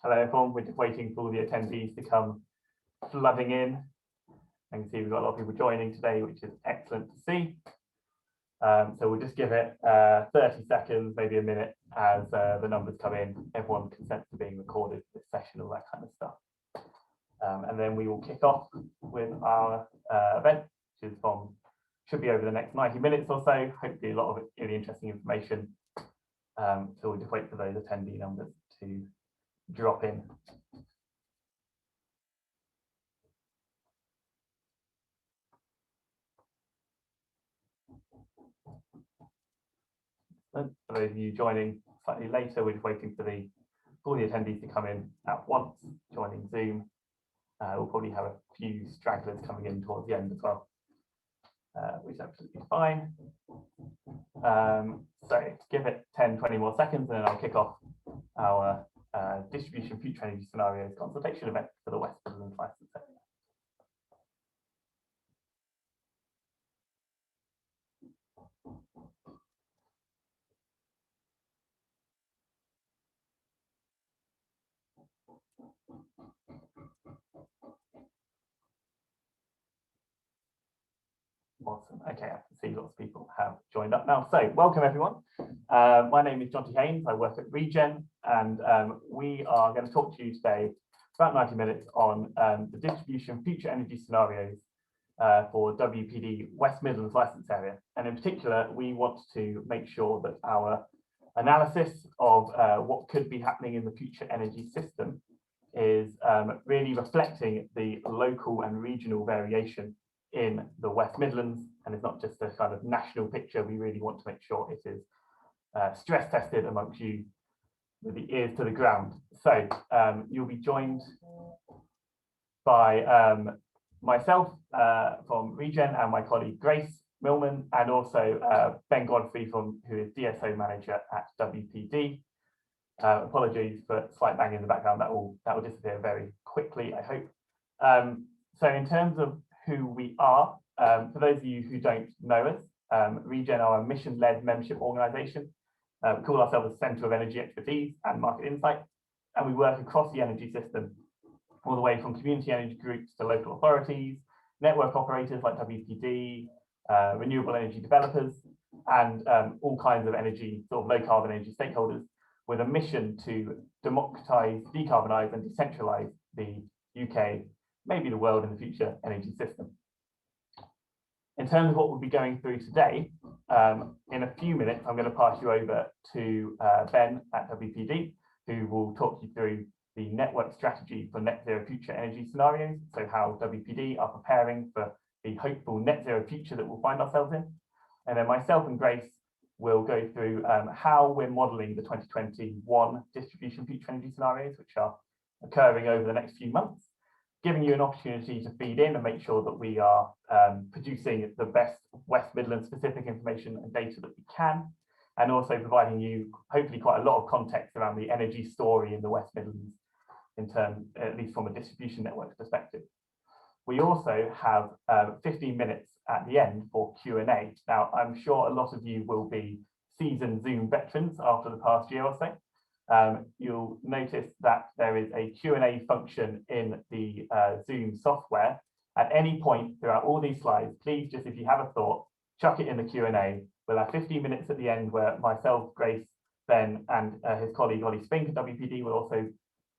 Hello everyone, we're just waiting for the attendees to come flooding in. I can see we've got a lot of people joining today, which is excellent to see. So we'll just give it 30 seconds, maybe a minute, as the numbers come in. Everyone consents to being recorded for this session, all that kind of stuff. And then we will kick off with our event, which is should be over the next 90 minutes or so. Hopefully a lot of really interesting information. So we'll just wait for those attendee numbers to drop in. For those of you joining slightly later, we're just waiting for all the attendees to come in at once, joining Zoom. We'll probably have a few stragglers coming in towards the end as well, which is absolutely fine. So give it 10-20 more seconds and then I'll kick off our distribution future energy scenarios consultation event for the West Midlands license area. Awesome. Okay, I can see lots of people have joined up now. So welcome everyone. My name is Jonty Haynes. I work at Regen, and we are going to talk to you today about 90 minutes on the distribution future energy scenarios for WPD West Midlands license area. And in particular, we want to make sure that our analysis of what could be happening in the future energy system is really reflecting the local and regional variation in the West Midlands, and it's not just a kind of national picture. We really want to make sure it is stress tested amongst you with the ears to the ground. So you'll be joined by myself from Regen and my colleague Grace Millman, and also Ben Godfrey who is DSO manager at WPD. Apologies for slight bang in the background. That will disappear very quickly, I hope. So in terms of who we are, for those of you who don't know us, Regen are a mission-led membership organisation. We call ourselves a Centre of Energy Expertise and Market Insight, and we work across the energy system, all the way from community energy groups to local authorities, network operators like WPD, renewable energy developers, and all kinds of energy, sort of low carbon energy stakeholders, with a mission to democratise, decarbonise and decentralise the UK, maybe the world in the future energy system. In terms of what we'll be going through today, in a few minutes, I'm going to pass you over to Ben at WPD, who will talk you through the network strategy for net zero future energy scenarios. So how WPD are preparing for the hopeful net zero future that we'll find ourselves in. And then myself and Grace will go through how we're modelling the 2021 distribution future energy scenarios, which are occurring over the next few months, giving you an opportunity to feed in and make sure that we are producing the best West Midlands specific information and data that we can, and also providing you hopefully quite a lot of context around the energy story in the West Midlands, in terms, at least from a distribution network perspective. We also have 15 minutes at the end for Q&A. Now, I'm sure a lot of you will be seasoned Zoom veterans after the past year or so. You'll notice that there is a Q&A function in the Zoom software. At any point throughout all these slides, please just, if you have a thought, chuck it in the Q&A. We'll have 15 minutes at the end where myself, Grace, Ben, and his colleague Ollie Spink at WPD will also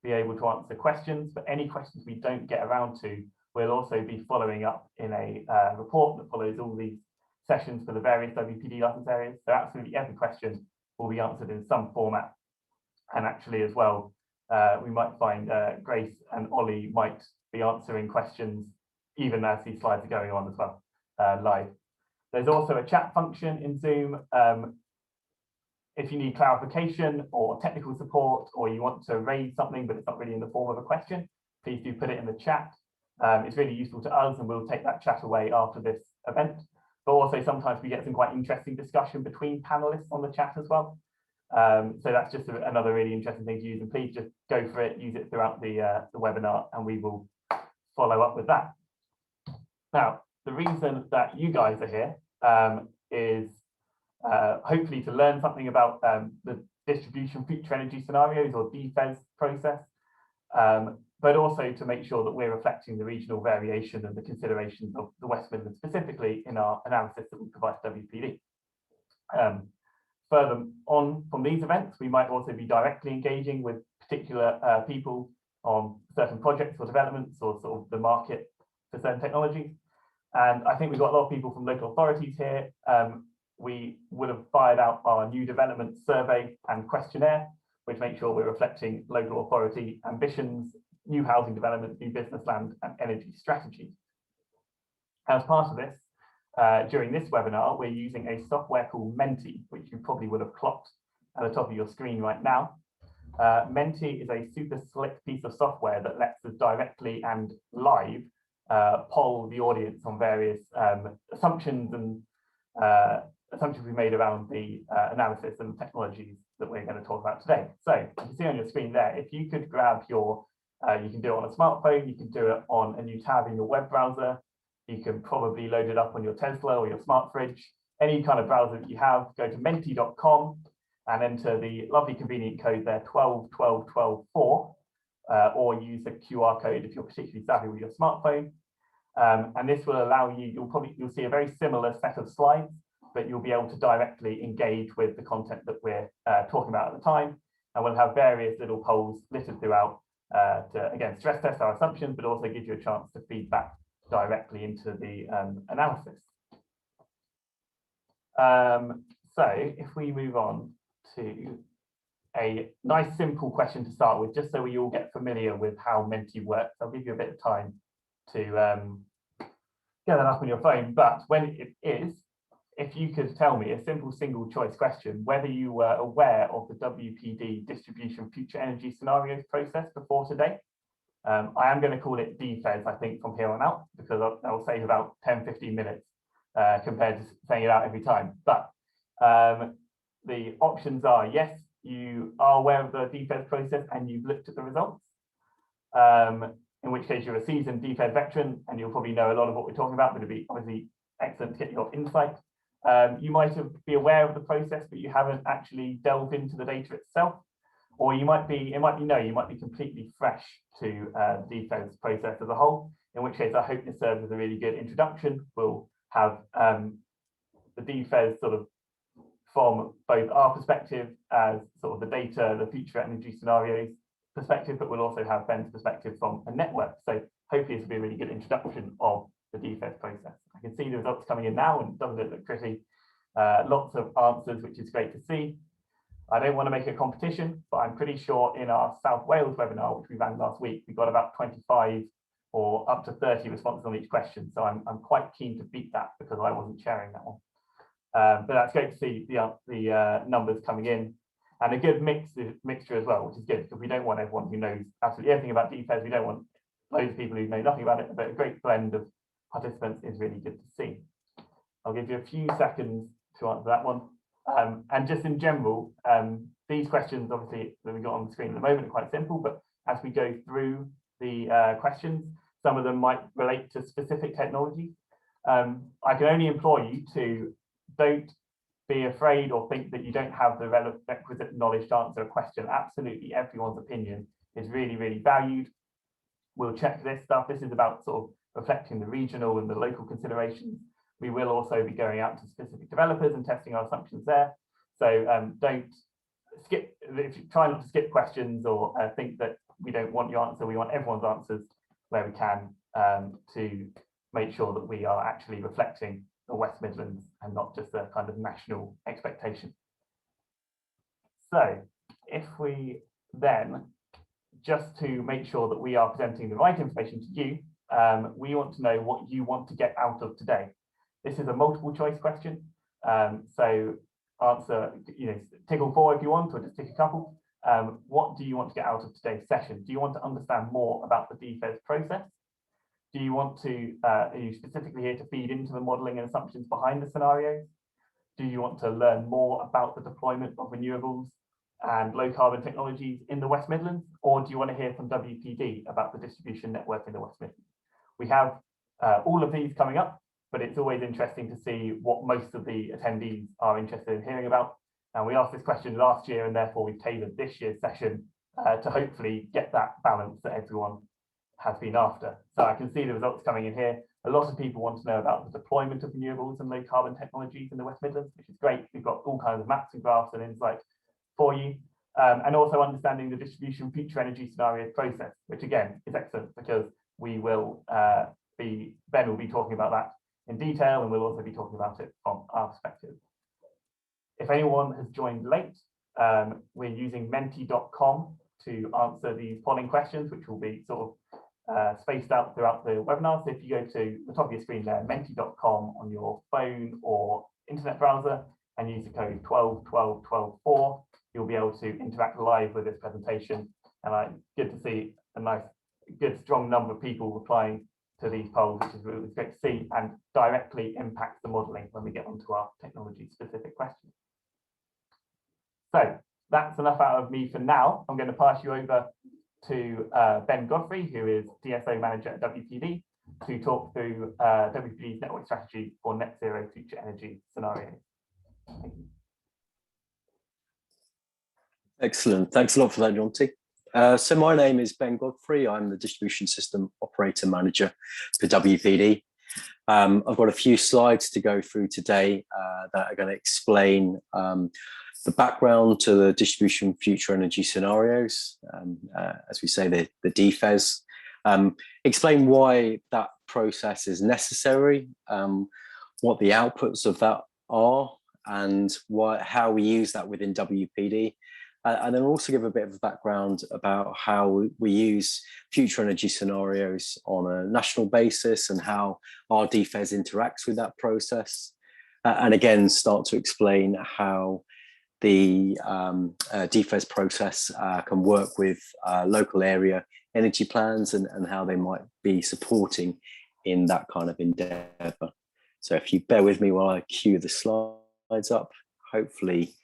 be able to answer questions. But any questions we don't get around to, we'll also be following up in a report that follows all these sessions for the various WPD license areas. So absolutely every question will be answered in some format. And actually as well, we might find Grace and Ollie might be answering questions even as these slides are going on as well, live. There's also a chat function in Zoom. If you need clarification or technical support, or you want to raise something but it's not really in the form of a question, please do put it in the chat. It's really useful to us, and we'll take that chat away after this event. But also sometimes we get some quite interesting discussion between panelists on the chat as well. So that's just another really interesting thing to use, and please just go for it, use it throughout the webinar, and we will follow up with that. Now, the reason that you guys are here is hopefully to learn something about the distribution future energy scenarios, or DFES process, but also to make sure that we're reflecting the regional variation and the considerations of the West Midlands specifically in our analysis that we provide to WPD. Further on from these events, we might also be directly engaging with particular people on certain projects or developments or sort of the market for certain technologies. And I think we've got a lot of people from local authorities here. We would have fired out our new development survey and questionnaire, which makes sure we're reflecting local authority ambitions, new housing development, new business land and energy strategies. As part of this, during this webinar, we're using a software called Menti, which you probably would have clocked at the top of your screen right now. Menti is a super slick piece of software that lets us directly and live poll the audience on various assumptions and assumptions we made around the analysis and technologies that we're going to talk about today. So you can see on your screen there, if you could grab your, you can do it on a smartphone, you can do it on a new tab in your web browser, you can probably load it up on your Tesla or your smart fridge, any kind of browser that you have, go to menti.com and enter the lovely convenient code there, 121212.4, or use the QR code if you're particularly savvy with your smartphone. And this will allow you, you'll see a very similar set of slides, but you'll be able to directly engage with the content that we're talking about at the time. And we'll have various little polls littered throughout to, again, stress test our assumptions, but also give you a chance to feed back directly into the analysis. So if we move on to a nice simple question to start with, just so we all get familiar with how Menti works. I'll give you a bit of time to get that up on your phone, but when it is, if you could tell me a simple single choice question, whether you were aware of the WPD distribution future energy scenarios process before today. I am going to call it DFES, I think, from here on out, because that will save about 10-15 minutes compared to saying it out every time. But the options are, yes, you are aware of the DFES process and you've looked at the results, in which case you're a seasoned DFES veteran and you'll probably know a lot of what we're talking about, but it'd be obviously excellent to get your insight. You might be aware of the process, but you haven't actually delved into the data itself. Or you might be, you might be completely fresh to the DFES process as a whole, in which case I hope this serves as a really good introduction. We'll have the DFES sort of from both our perspective as sort of the data, the future energy scenarios perspective, but we'll also have Ben's perspective from a network. So hopefully this will be a really good introduction of the DFES process. I can see the results coming in now and doesn't it look pretty? Lots of answers, which is great to see. I don't want to make it a competition, but I'm pretty sure in our South Wales webinar, which we ran last week, we got about 25 or up to 30 responses on each question. So I'm quite keen to beat that because I wasn't sharing that one. But that's great to see the numbers coming in and a good mixture as well, which is good because we don't want everyone who knows absolutely everything about DFES. We don't want loads of people who know nothing about it, but a great blend of participants is really good to see. I'll give you a few seconds to answer that one. And just in general, these questions, obviously, that we got on the screen at the moment are quite simple, but as we go through the questions, some of them might relate to specific technologies. I can only implore you to don't be afraid or think that you don't have the requisite knowledge to answer a question. Absolutely, everyone's opinion is really, really valued. We'll check this stuff. This is about sort of reflecting the regional and the local considerations. We will also be going out to specific developers and testing our assumptions there. So don't skip, if you try not to skip questions or think that we don't want your answer, we want everyone's answers where we can to make sure that we are actually reflecting the West Midlands and not just a kind of national expectation. So if we then, just to make sure that we are presenting the right information to you, we want to know what you want to get out of today. This is a multiple choice question. So answer, tick all four if you want, or just tick a couple. What do you want to get out of today's session? Do you want to understand more about the DFES process? Do you want to, are you specifically here to feed into the modelling and assumptions behind the scenarios? Do you want to learn more about the deployment of renewables and low carbon technologies in the West Midlands? Or do you want to hear from WPD about the distribution network in the West Midlands? We have all of these coming up, but it's always interesting to see what most of the attendees are interested in hearing about. And we asked this question last year, and therefore we've tailored this year's session to hopefully get that balance that everyone has been after. So I can see the results coming in here. A lot of people want to know about the deployment of renewables and low carbon technologies in the West Midlands, which is great. We've got all kinds of maps and graphs and insights for you. And also understanding the distribution future energy scenarios process, which again is excellent because we will Ben will be talking about that in detail, and we'll also be talking about it from our perspective. If anyone has joined late, we're using menti.com to answer these polling questions, which will be sort of spaced out throughout the webinar. So if you go to the top of your screen there, menti.com on your phone or internet browser, and use the code 121212.4, you'll be able to interact live with this presentation. And good to see a nice, good, strong number of people replying to these polls, which is really great to see, and directly impacts the modelling when we get onto our technology-specific questions. So that's enough out of me for now. I'm going to pass you over to Ben Godfrey, who is DSO Manager at WPD, to talk through WPD's network strategy for net zero future energy scenarios. Thank you. Excellent. Thanks a lot for that, Jonty. So my name is Ben Godfrey. I'm the Distribution System Operator Manager for WPD. I've got a few slides to go through today that are going to explain the background to the distribution future energy scenarios, as we say, the DFES, explain why that process is necessary, what the outputs of that are, and how we use that within WPD. And then also give a bit of a background about how we use future energy scenarios on a national basis and how our DFES interacts with that process. And again, start to explain how the DFES process can work with local area energy plans and how they might be supporting in that kind of endeavour. So if you bear with me while I cue the slides up, hopefully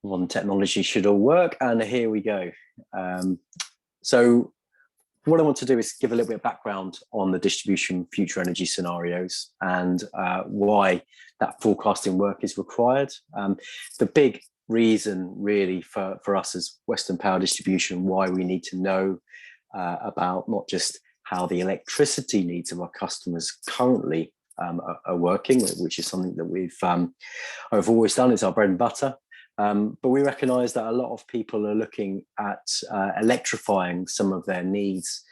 one technology should all work, and here we go. So what I want to do is give a little bit of background on the distribution future energy scenarios and why that forecasting work is required. The big reason really for us as Western Power Distribution, why we need to know about not just how the electricity needs of our customers currently are working, which is something that I've always done, it's our bread and butter. But we recognise that a lot of people are looking at electrifying some of their needs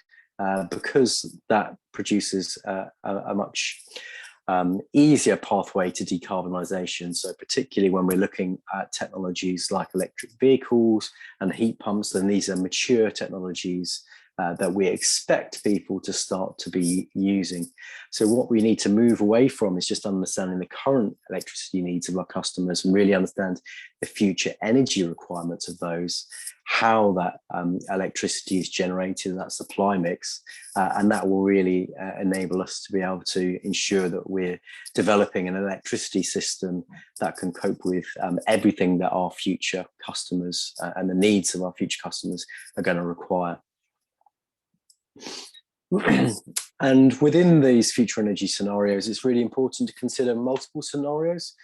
because that produces a much easier pathway to decarbonisation. So particularly when we're looking at technologies like electric vehicles and heat pumps, then these are mature technologies that we expect people to start to be using. So what we need to move away from is just understanding the current electricity needs of our customers and really understand the future energy requirements of those, how that electricity is generated, that supply mix, and that will really enable us to be able to ensure that we're developing an electricity system that can cope with everything that our future customers and the needs of our future customers are going to require. And within these future energy scenarios, it's really important to consider multiple scenarios.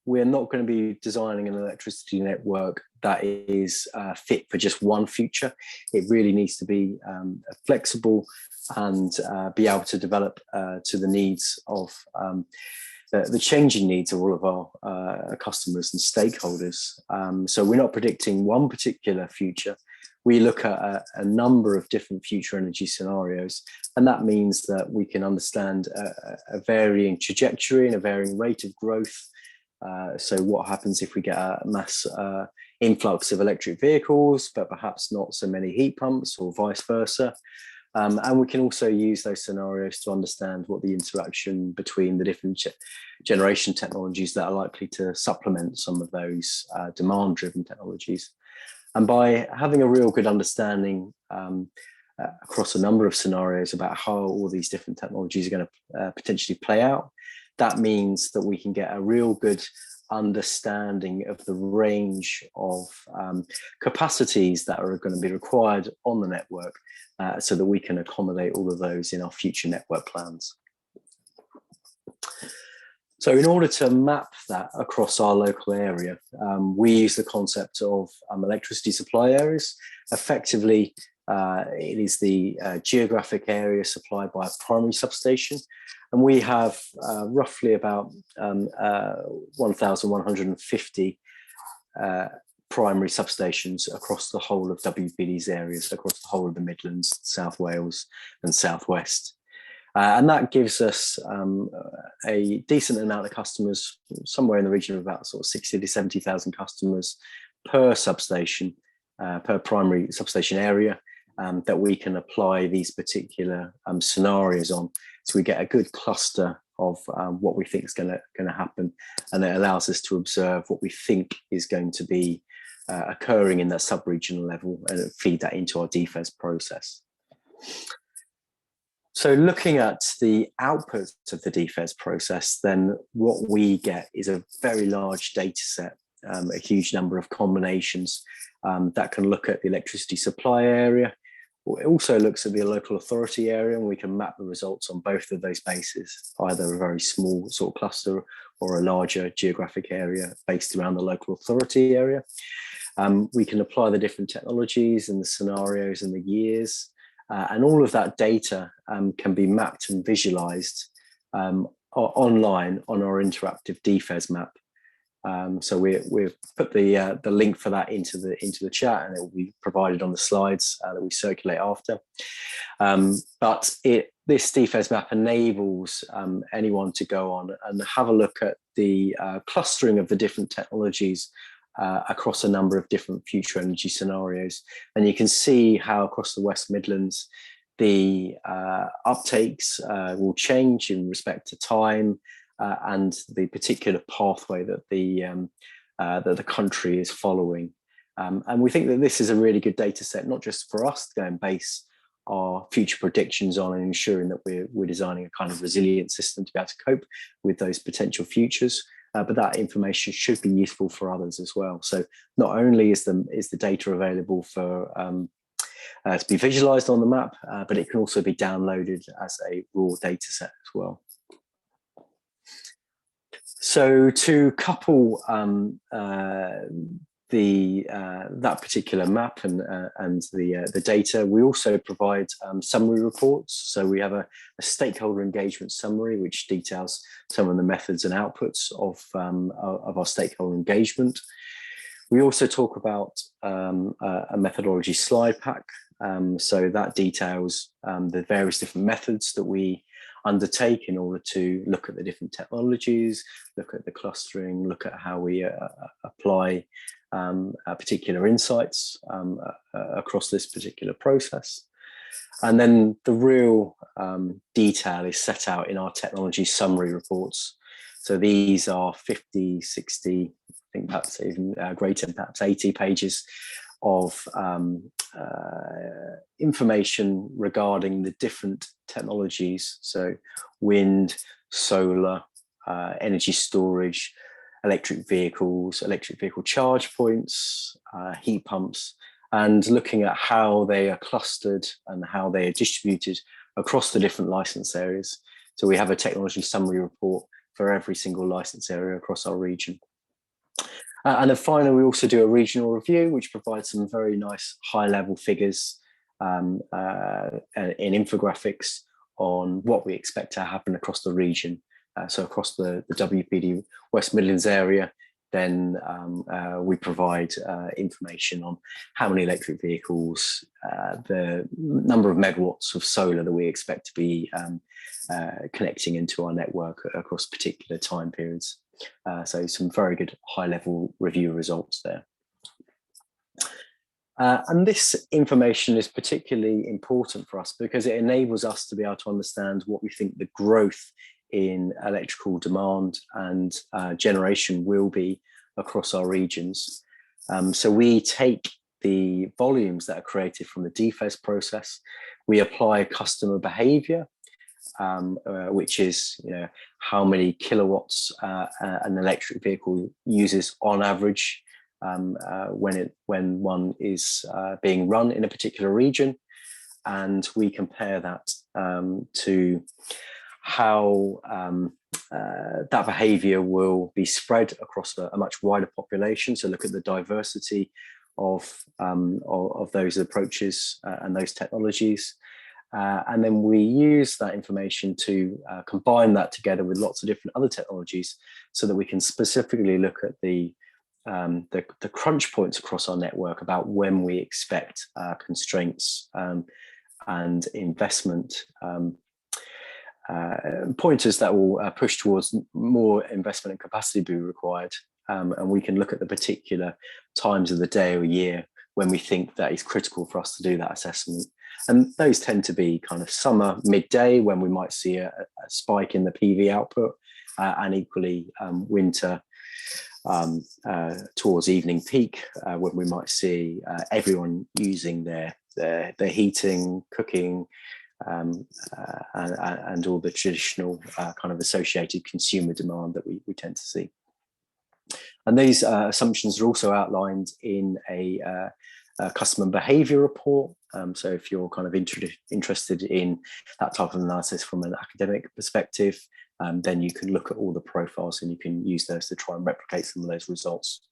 We're not going to be designing an electricity network that is fit for just one future. It really needs to be flexible and be able to develop to the needs of the changing needs of all of our customers and stakeholders. So we're not predicting one particular future. We look at a number of different future energy scenarios, and that means that we can understand a varying trajectory and a varying rate of growth. So what happens if we get a mass influx of electric vehicles, but perhaps not so many heat pumps, or vice versa? And we can also use those scenarios to understand what the interaction between the different generation technologies that are likely to supplement some of those demand-driven technologies. And by having a real good understanding across a number of scenarios about how all these different technologies are going to potentially play out, that means that we can get a real good understanding of the range of capacities that are going to be required on the network so that we can accommodate all of those in our future network plans. So in order to map that across our local area, we use the concept of electricity supply areas. Effectively, it is the geographic area supplied by a primary substation. And we have roughly about 1,150 primary substations across the whole of WPD's areas, across the whole of the Midlands, South Wales and South West. And that gives us a decent amount of customers, somewhere in the region of about sort of 60 to 70,000 customers per substation, per primary substation area, that we can apply these particular scenarios on. So we get a good cluster of what we think is going to happen, and it allows us to observe what we think is going to be occurring in that sub-regional level and feed that into our DFES process. So looking at the outputs of the DFES process, then what we get is a very large data set, a huge number of combinations that can look at the electricity supply area. It also looks at the local authority area, and we can map the results on both of those bases, either a very small sort of cluster or a larger geographic area based around the local authority area. We can apply the different technologies and the scenarios and the years, and all of that data can be mapped and visualized online on our interactive DFES map. So we've put the link for that into the chat, and it will be provided on the slides that we circulate after. But this DFES map enables anyone to go on and have a look at the clustering of the different technologies across a number of different future energy scenarios. And you can see how across the West Midlands, the uptakes will change in respect to time and the particular pathway that the country is following. And we think that this is a really good data set, not just for us to go and base our future predictions on and ensuring that we're designing a kind of resilient system to be able to cope with those potential futures, but that information should be useful for others as well. So not only is the data available for to be visualized on the map, but it can also be downloaded as a raw data set as well. So to couple that particular map and the data, we also provide summary reports. So we have a stakeholder engagement summary which details some of the methods and outputs of our stakeholder engagement. We also talk about a methodology slide pack. So that details the various different methods that we undertake in order to look at the different technologies, look at the clustering, look at how we apply particular insights across this particular process. And then the real detail is set out in our technology summary reports. So these are 50, 60, I think perhaps even greater, perhaps 80 pages of information regarding the different technologies. So wind, solar, energy storage, electric vehicle charge points, heat pumps, and looking at how they are clustered and how they are distributed across the different license areas. So we have a technology summary report for every single license area across our region. And then finally, we also do a regional review, which provides some very nice high-level figures in infographics on what we expect to happen across the region. So across the WPD West Midlands area, then we provide information on how many electric vehicles, the number of megawatts of solar that we expect to be connecting into our network across particular time periods. So some very good high-level review results there. And this information is particularly important for us because it enables us to be able to understand what we think the growth in electrical demand and generation will be across our regions. So we take the volumes that are created from the DFES process, we apply customer behavior, which is how many kilowatts an electric vehicle uses on average when one is being run in a particular region, and we compare that to how that behavior will be spread across a much wider population. So look at the diversity of those approaches and those technologies. And then we use that information to combine that together with lots of different other technologies so that we can specifically look at the crunch points across our network about when we expect constraints and investment pointers that will push towards more investment and capacity be required. And we can look at the particular times of the day or year when we think that is critical for us to do that assessment. And those tend to be kind of summer, midday, when we might see a spike in the PV output, and equally winter towards evening peak, when we might see everyone using their heating, cooking, and all the traditional kind of associated consumer demand that we tend to see. And these assumptions are also outlined in a customer behavior report. So if you're kind of interested in that type of analysis from an academic perspective, then you can look at all the profiles and you can use those to try and replicate some of those results.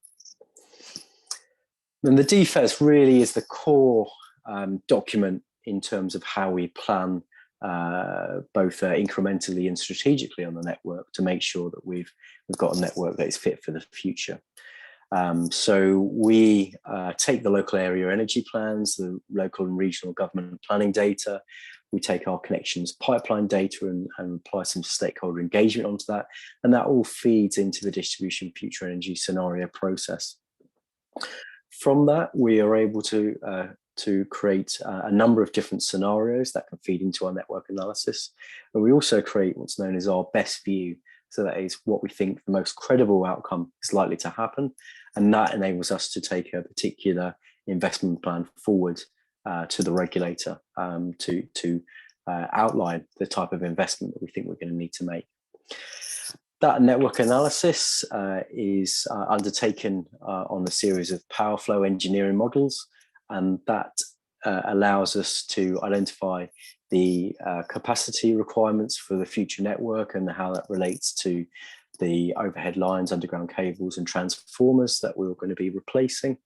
And the DFES really is the core document in terms of how we plan both incrementally and strategically on the network to make sure that we've got a network that is fit for the future. So we take the local area energy plans, the local and regional government planning data. We take our connections pipeline data and apply some stakeholder engagement onto that. And that all feeds into the distribution future energy scenario process. From that, we are able to create a number of different scenarios that can feed into our network analysis. And we also create what's known as our best view. So that is what we think the most credible outcome is likely to happen. And that enables us to take a particular investment plan forward to the regulator to outline the type of investment that we think we're going to need to make. That network analysis is undertaken on a series of power flow engineering models, and that allows us to identify the capacity requirements for the future network and how that relates to the overhead lines, underground cables and transformers that we're going to be replacing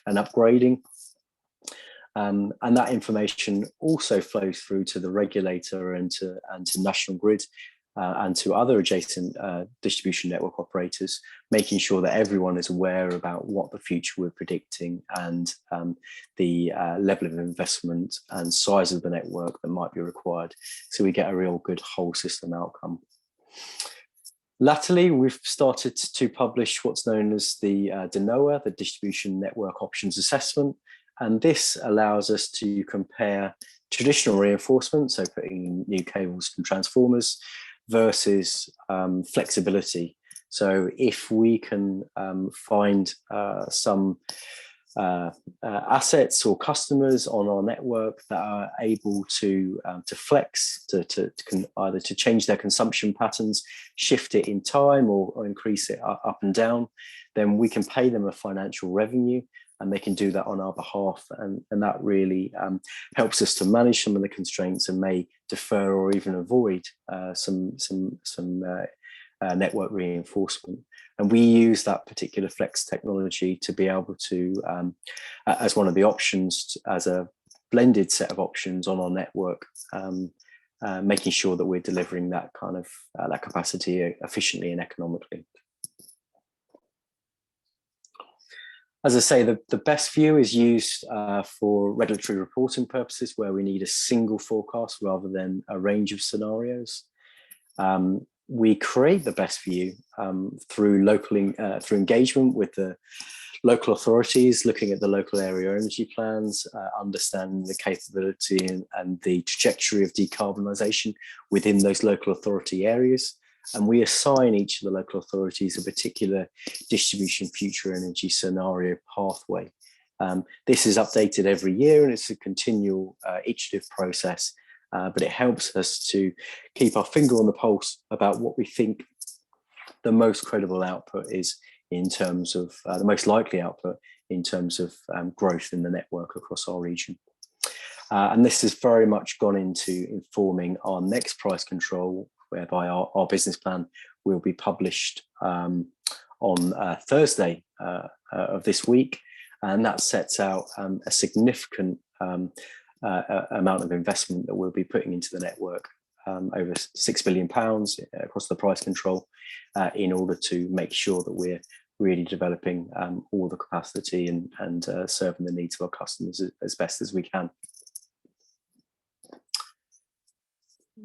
and upgrading. And that information also flows through to the regulator and to National Grid and to other adjacent distribution network operators, making sure that everyone is aware about what the future we're predicting and the level of investment and size of the network that might be required. So we get a real good whole system outcome. Latterly, we've started to publish what's known as the DNOA, the Distribution Network Options Assessment. And this allows us to compare traditional reinforcement, so putting new cables and transformers, versus flexibility. So if we can find some assets or customers on our network that are able to flex, to either to change their consumption patterns, shift it in time or increase it up and down, then we can pay them a financial revenue and they can do that on our behalf. And that really helps us to manage some of the constraints and may defer or even avoid some network reinforcement. And we use that particular flex technology to be able to, as one of the options, as a blended set of options on our network, making sure that we're delivering that kind of that capacity efficiently and economically. As I say, the best view is used for regulatory reporting purposes where we need a single forecast rather than a range of scenarios. We create the best view through through engagement with the local authorities, looking at the local area energy plans, understanding the capability and the trajectory of decarbonisation within those local authority areas. And we assign each of the local authorities a particular distribution future energy scenario pathway. This is updated every year and it's a continual iterative process, but it helps us to keep our finger on the pulse about what we think the most credible output is in terms of the most likely output in terms of growth in the network across our region. And this has very much gone into informing our next price control whereby our business plan will be published on Thursday of this week, and that sets out a significant amount of investment that we'll be putting into the network, over £6 billion across the price control, in order to make sure that we're really developing all the capacity and serving the needs of our customers as best as we can.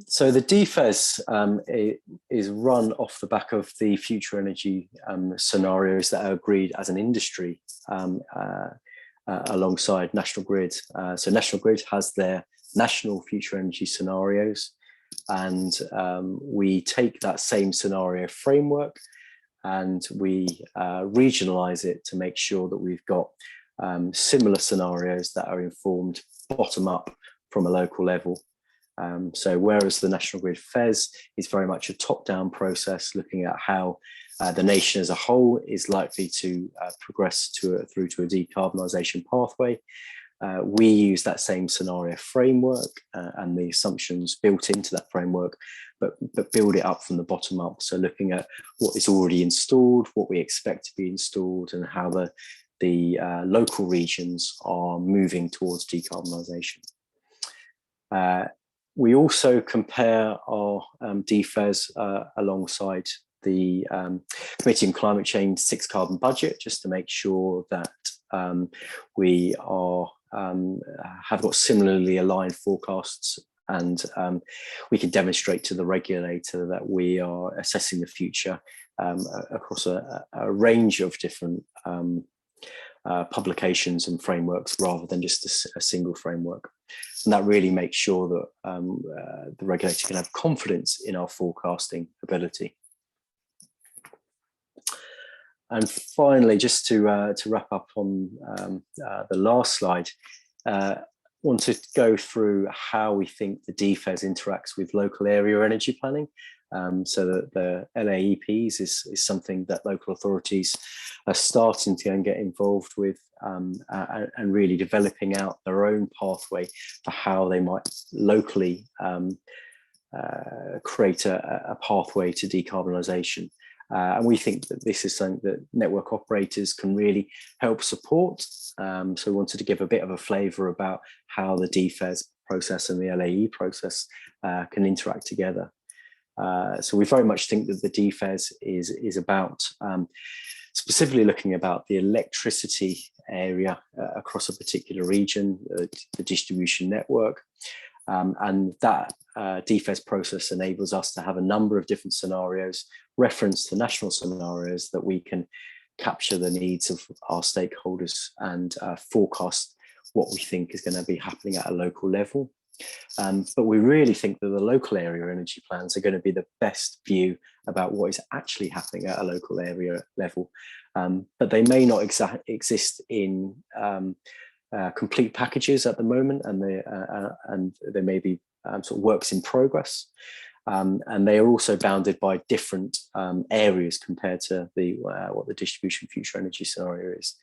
So the DFES is run off the back of the future energy scenarios that are agreed as an industry alongside National Grid. So National Grid has their national future energy scenarios, and we take that same scenario framework and we regionalize it to make sure that we've got similar scenarios that are informed bottom up from a local level. So whereas the National Grid FES is very much a top-down process looking at how the nation as a whole is likely to progress through to a decarbonisation pathway, we use that same scenario framework and the assumptions built into that framework, but build it up from the bottom up. So looking at what is already installed, what we expect to be installed, and how the local regions are moving towards decarbonisation. We also compare our DFES alongside the Committee on Climate Change 6 carbon budget, just to make sure that we are have got similarly aligned forecasts, and we can demonstrate to the regulator that we are assessing the future across a range of different publications and frameworks rather than just a single framework. And that really makes sure that the regulator can have confidence in our forecasting ability. And finally, just to wrap up on the last slide, want to go through how we think the DFES interacts with local area energy planning. So that the LAEPs is something that local authorities are starting to get involved with, and really developing out their own pathway for how they might locally create a pathway to decarbonisation. And we think that this is something that network operators can really help support. So we wanted to give a bit of a flavour about how the DFES process and the LAE process can interact together. So we very much think that the DFES is about specifically looking about the electricity area across a particular region, the distribution network, and that DFES process enables us to have a number of different scenarios, reference to national scenarios, that we can capture the needs of our stakeholders and forecast what we think is going to be happening at a local level. But we really think that the local area energy plans are going to be the best view about what is actually happening at a local area level. But they may not exist in complete packages at the moment, and they may be sort of works in progress. And they are also bounded by different areas compared to what the distribution future energy scenario is.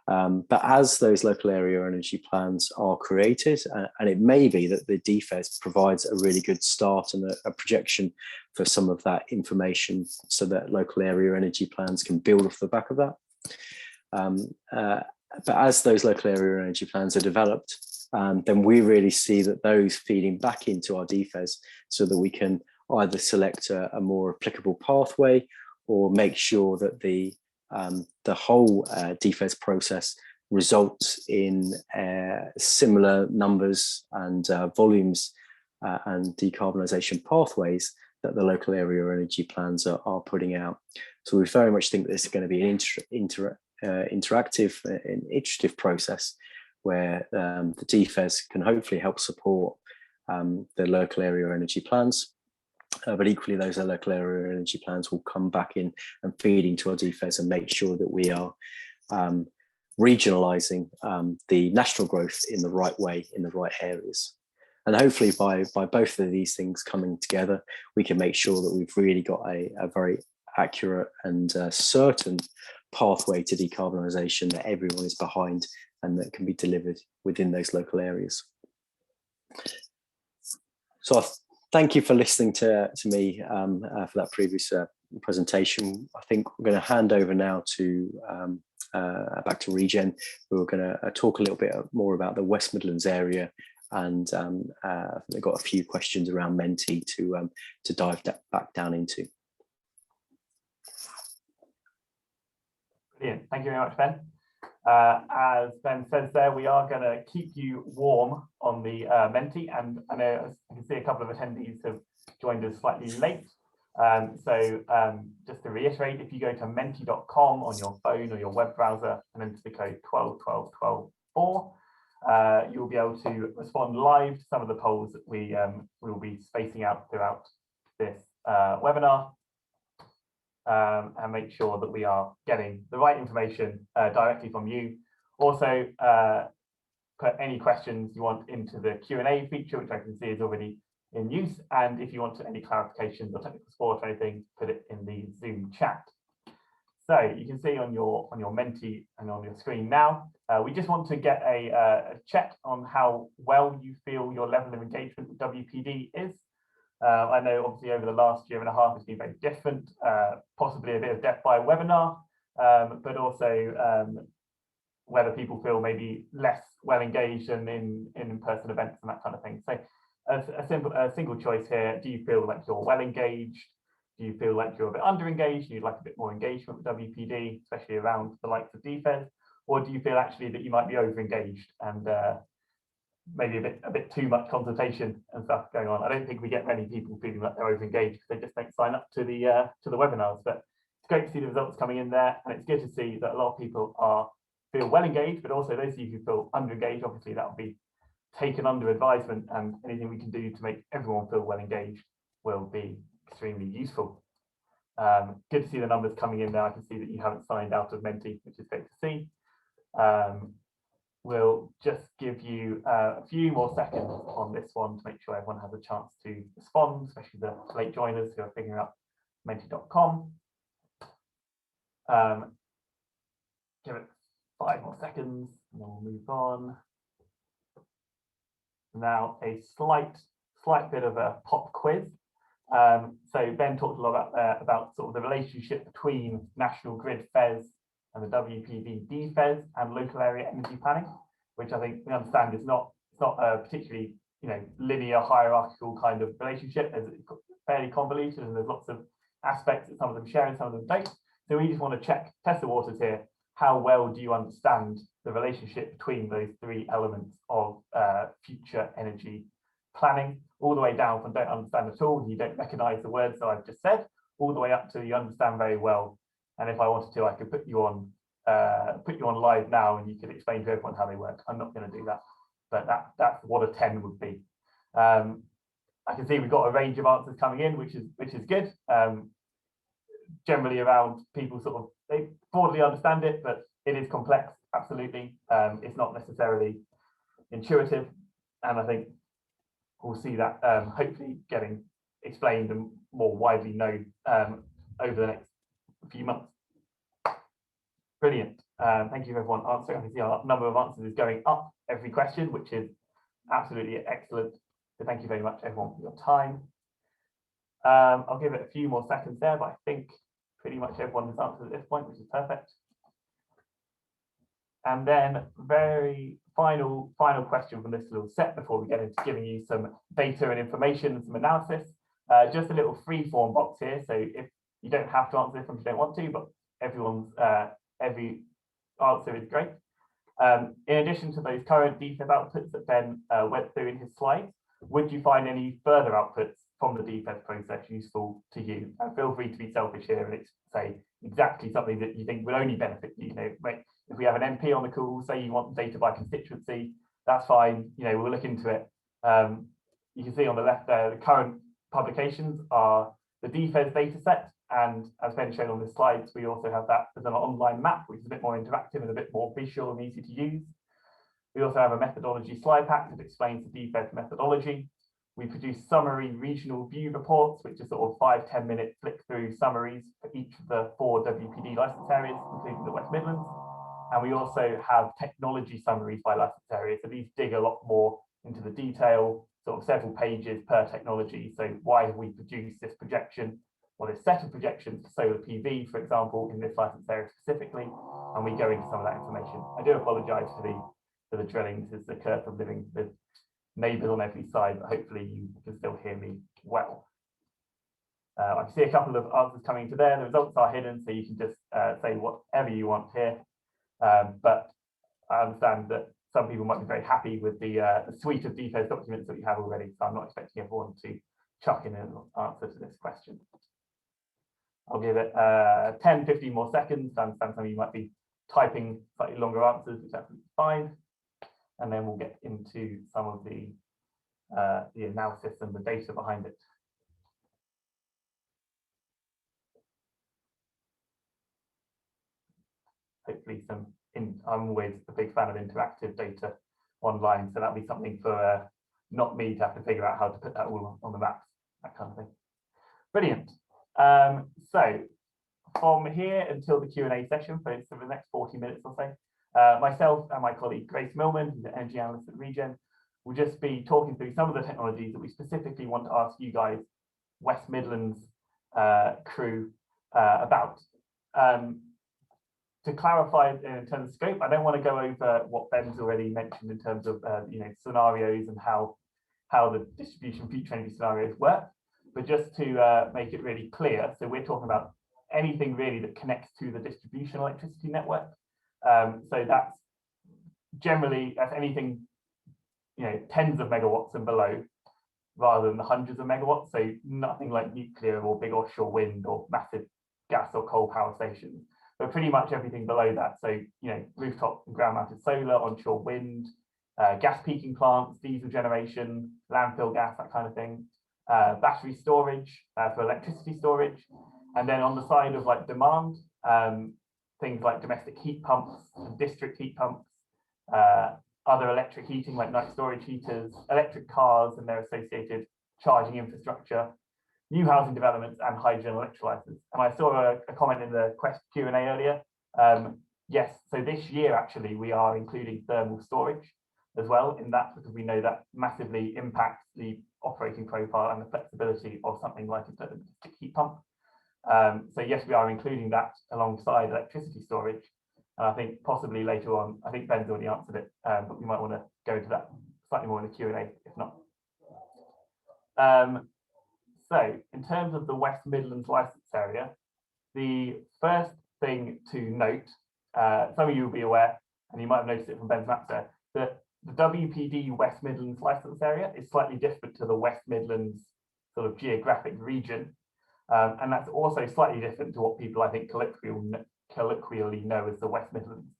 But as those local area energy plans are created, and it may be that the DFES provides a really good start and a projection for some of that information, so that local area energy plans can build off the back of that. But as those local area energy plans are developed, then we really see that those feeding back into our DFES, so that we can either select a more applicable pathway, or make sure that the whole DFES process results in similar numbers and volumes and decarbonisation pathways that the local area energy plans are putting out. So we very much think this is going to be an interactive and iterative process, where the DFES can hopefully help support the local area energy plans. But equally, those local area energy plans will come back in and feed into our DFES and make sure that we are regionalising the national growth in the right way, in the right areas. And hopefully by both of these things coming together, we can make sure that we've really got a very accurate and certain pathway to decarbonisation that everyone is behind, and that can be delivered within those local areas. So I thank you for listening to me for that previous presentation. I think we're going to hand over now to back to Regen, who are going to talk a little bit more about the West Midlands area, and they've got a few questions around Menti to dive back down into. Brilliant. Thank you very much, Ben. As Ben says there, we are going to keep you warm on the Menti, and I know I can see a couple of attendees have joined us slightly late. Just to reiterate, if you go to menti.com on your phone or your web browser and enter the code 121212, you'll be able to respond live to some of the polls that we will be spacing out throughout this webinar, and make sure that we are getting the right information directly from you. Also, put any questions you want into the Q&A feature, which I can see is already in use, and if you want any clarifications or technical support or anything, put it in the Zoom chat. So you can see on your Menti and on your screen now, we just want to get a check on how well you feel your level of engagement with WPD is. I know obviously over the last year and a half it's been very different, possibly a bit of death by webinar, but also whether people feel maybe less well engaged than in in-person events and that kind of thing. So a single choice here: do you feel like you're well engaged? Do you feel like you're a bit under engaged? You'd like a bit more engagement with WPD, especially around the likes of DFES, or do you feel actually that you might be over engaged and maybe a bit too much consultation and stuff going on? I don't think we get many people feeling like they're over engaged because they just don't sign up to the webinars. But it's great to see the results coming in there, and it's good to see that a lot of people feel well engaged, but also those of you who feel under engaged, obviously that will be taken under advisement, and anything we can do to make everyone feel well engaged will be extremely useful. Good to see the numbers coming in there. I can see that you haven't signed out of Menti, which is great to see. We'll just give you a few more seconds on this one to make sure everyone has a chance to respond, especially the late joiners who are figuring out menti.com. Give it 5 more seconds and then we'll move on. Now a slight bit of a pop quiz. So Ben talked a lot about sort of the relationship between National Grid FES and the WPD DFES and local area energy planning, which I think we understand is not a particularly linear hierarchical kind of relationship, as it's fairly convoluted and there's lots of aspects that some of them share and some of them don't. So we just want to test the waters here. How well do you understand the relationship between those 3 elements of future energy planning, all the way down from don't understand at all, you don't recognize the words that I've just said, all the way up to you understand very well. And if I wanted to, I could put you on live now and you could explain to everyone how they work. I'm not going to do that, but that's what a 10 would be. I can see we've got a range of answers coming in, which is good. Generally around people they broadly understand it, but it is complex, absolutely. It's not necessarily intuitive, and I think we'll see that hopefully getting explained and more widely known over the next few months. Brilliant. Thank you for everyone answering. I can see our number of answers is going up every question, which is absolutely excellent. So thank you very much everyone for your time. I'll give it a few more seconds there, but I think pretty much everyone has answered at this point, which is perfect. And then very final question from this little set before we get into giving you some data and information and some analysis. Just a little free form box here. So if you don't have to answer this one if you don't want to, but every answer is great. In addition to those current DFES outputs that Ben went through in his slides, would you find any further outputs from the DFES process useful to you? And feel free to be selfish here and say exactly something that you think would only benefit you. If we have an MP on the call, say you want data by constituency, that's fine. We'll look into it. You can see on the left there, the current publications are the DFES data set. And as Ben showed on the slides, we also have that as an online map, which is a bit more interactive and a bit more visual and easy to use. We also have a methodology slide pack that explains the DFES methodology. We produce summary regional view reports, which are sort of 5–10 minute flick through summaries for each of the 4 WPD license areas, including the West Midlands. And we also have technology summaries by license area. So these dig a lot more into the detail sort of several pages per technology. So why have we produced this projection or this set of projections for solar PV, for example, in this license area specifically, and we go into some of that information. I do apologise for the drilling. This is the curse of living with neighbours on every side, but hopefully you can still hear me well. I can see a couple of answers coming to there. The results are hidden, so you can just say whatever you want here. But I understand that some people might be very happy with the suite of detailed documents that we have already, so I'm not expecting everyone to chuck in an answer to this question. I'll give it 10, 15 more seconds. I understand some of you might be typing slightly longer answers, which is absolutely fine. And then we'll get into some of the analysis and the data behind it. Hopefully I'm always a big fan of interactive data online, so that'll be something for not me to have to figure out how to put that all on the maps, that kind of thing. Brilliant. So from here until the Q&A session for the next 40 minutes or so, myself and my colleague Grace Millman, who's an energy analyst at Regen, will just be talking through some of the technologies that we specifically want to ask you guys, West Midlands crew, about. To clarify in terms of scope, I don't want to go over what Ben's already mentioned in terms of scenarios and how the distribution future energy scenarios work, but just to make it really clear. So we're talking about anything really that connects to the distribution electricity network. So that's generally anything tens of megawatts and below, rather than the hundreds of megawatts. So nothing like nuclear or big offshore wind or massive gas or coal power stations. But pretty much everything below that. So, rooftop and ground mounted solar, onshore wind, gas peaking plants, diesel generation, landfill gas, that kind of thing, battery storage for electricity storage. And then on the side of like demand, things like domestic heat pumps, district heat pumps, other electric heating like night storage heaters, electric cars and their associated charging infrastructure, new housing developments, and hydrogen electrolyzers. And I saw a comment in the Q&A earlier. Yes, so this year actually we are including thermal storage as well in that, because we know that massively impacts the operating profile and the flexibility of something like a district heat pump. So yes, we are including that alongside electricity storage. And I think possibly later on, I think Ben's already answered it, but we might want to go into that slightly more in the Q&A if not. So in terms of the West Midlands license area, the first thing to note, some of you will be aware, and you might have noticed it from Ben's map there, that the WPD West Midlands license area is slightly different to the West Midlands sort of geographic region. And that's also slightly different to what people I think colloquially know as the West Midlands.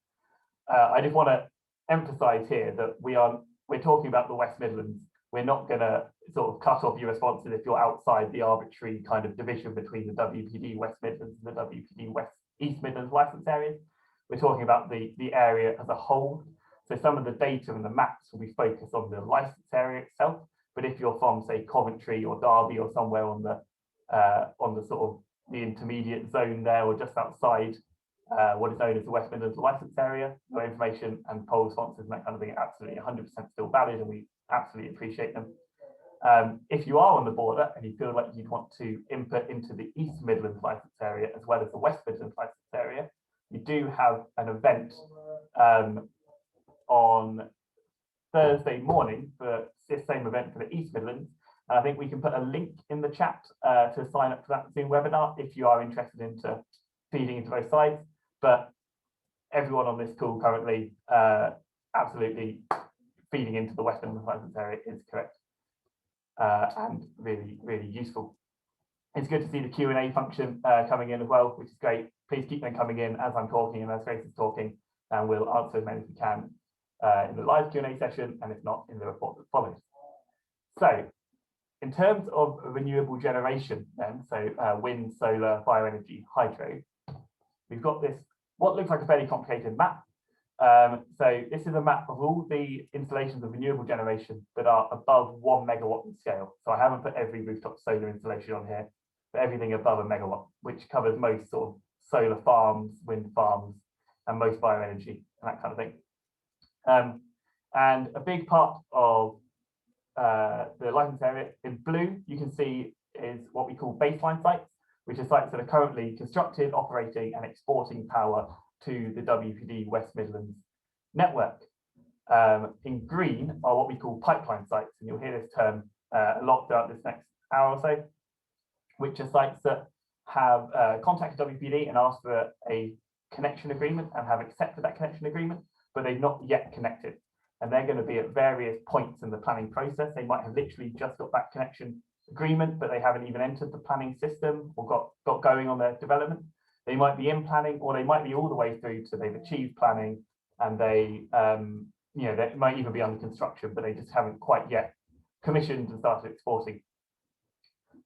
I just want to emphasize here that we're talking about the West Midlands. We're not going to sort of cut off your responses if you're outside the arbitrary kind of division between the WPD West Midlands and the WPD East Midlands license areas. We're talking about the area as a whole. So some of the data and the maps will be focused on the license area itself. But if you're from, say, Coventry or Derby or somewhere on the sort of the intermediate zone there, or just outside what is known as the West Midlands license area, your information and poll responses and that kind of thing are absolutely 100% still valid, and we absolutely appreciate them. If you are on the border and you feel like you'd want to input into the East Midlands license area as well as the West Midlands license area, we do have an event on Thursday morning for this same event for the East Midlands. And I think we can put a link in the chat to sign up for that Zoom webinar if you are interested into feeding into both sides. But everyone on this call currently absolutely feeding into the West Midlands license area is correct and really, really useful. It's good to see the Q&A function coming in as well, which is great. Please keep them coming in as I'm talking and as Grace is talking, and we'll answer as many as we can in the live Q&A session, and if not, in the report that follows. So in terms of renewable generation then, so wind, solar, bioenergy, hydro, we've got this, what looks like a fairly complicated map. So this is a map of all the installations of renewable generation that are above 1 megawatt in scale. So I haven't put every rooftop solar installation on here, but everything above a megawatt, which covers most sort of solar farms, wind farms, and most bioenergy and that kind of thing. And a big part of the license area. In blue, you can see is what we call baseline sites, which are sites that are currently constructed, operating and exporting power to the WPD West Midlands network. In green are what we call pipeline sites, and you'll hear this term a lot throughout this next hour or so, which are sites that have contacted WPD and asked for a connection agreement and have accepted that connection agreement, but they've not yet connected. And they're going to be at various points in the planning process. They might have literally just got that connection agreement, but they haven't even entered the planning system or got going on their development. They might be in planning, or they might be all the way through to they've achieved planning, and they they might even be under construction, but they just haven't quite yet commissioned and started exporting.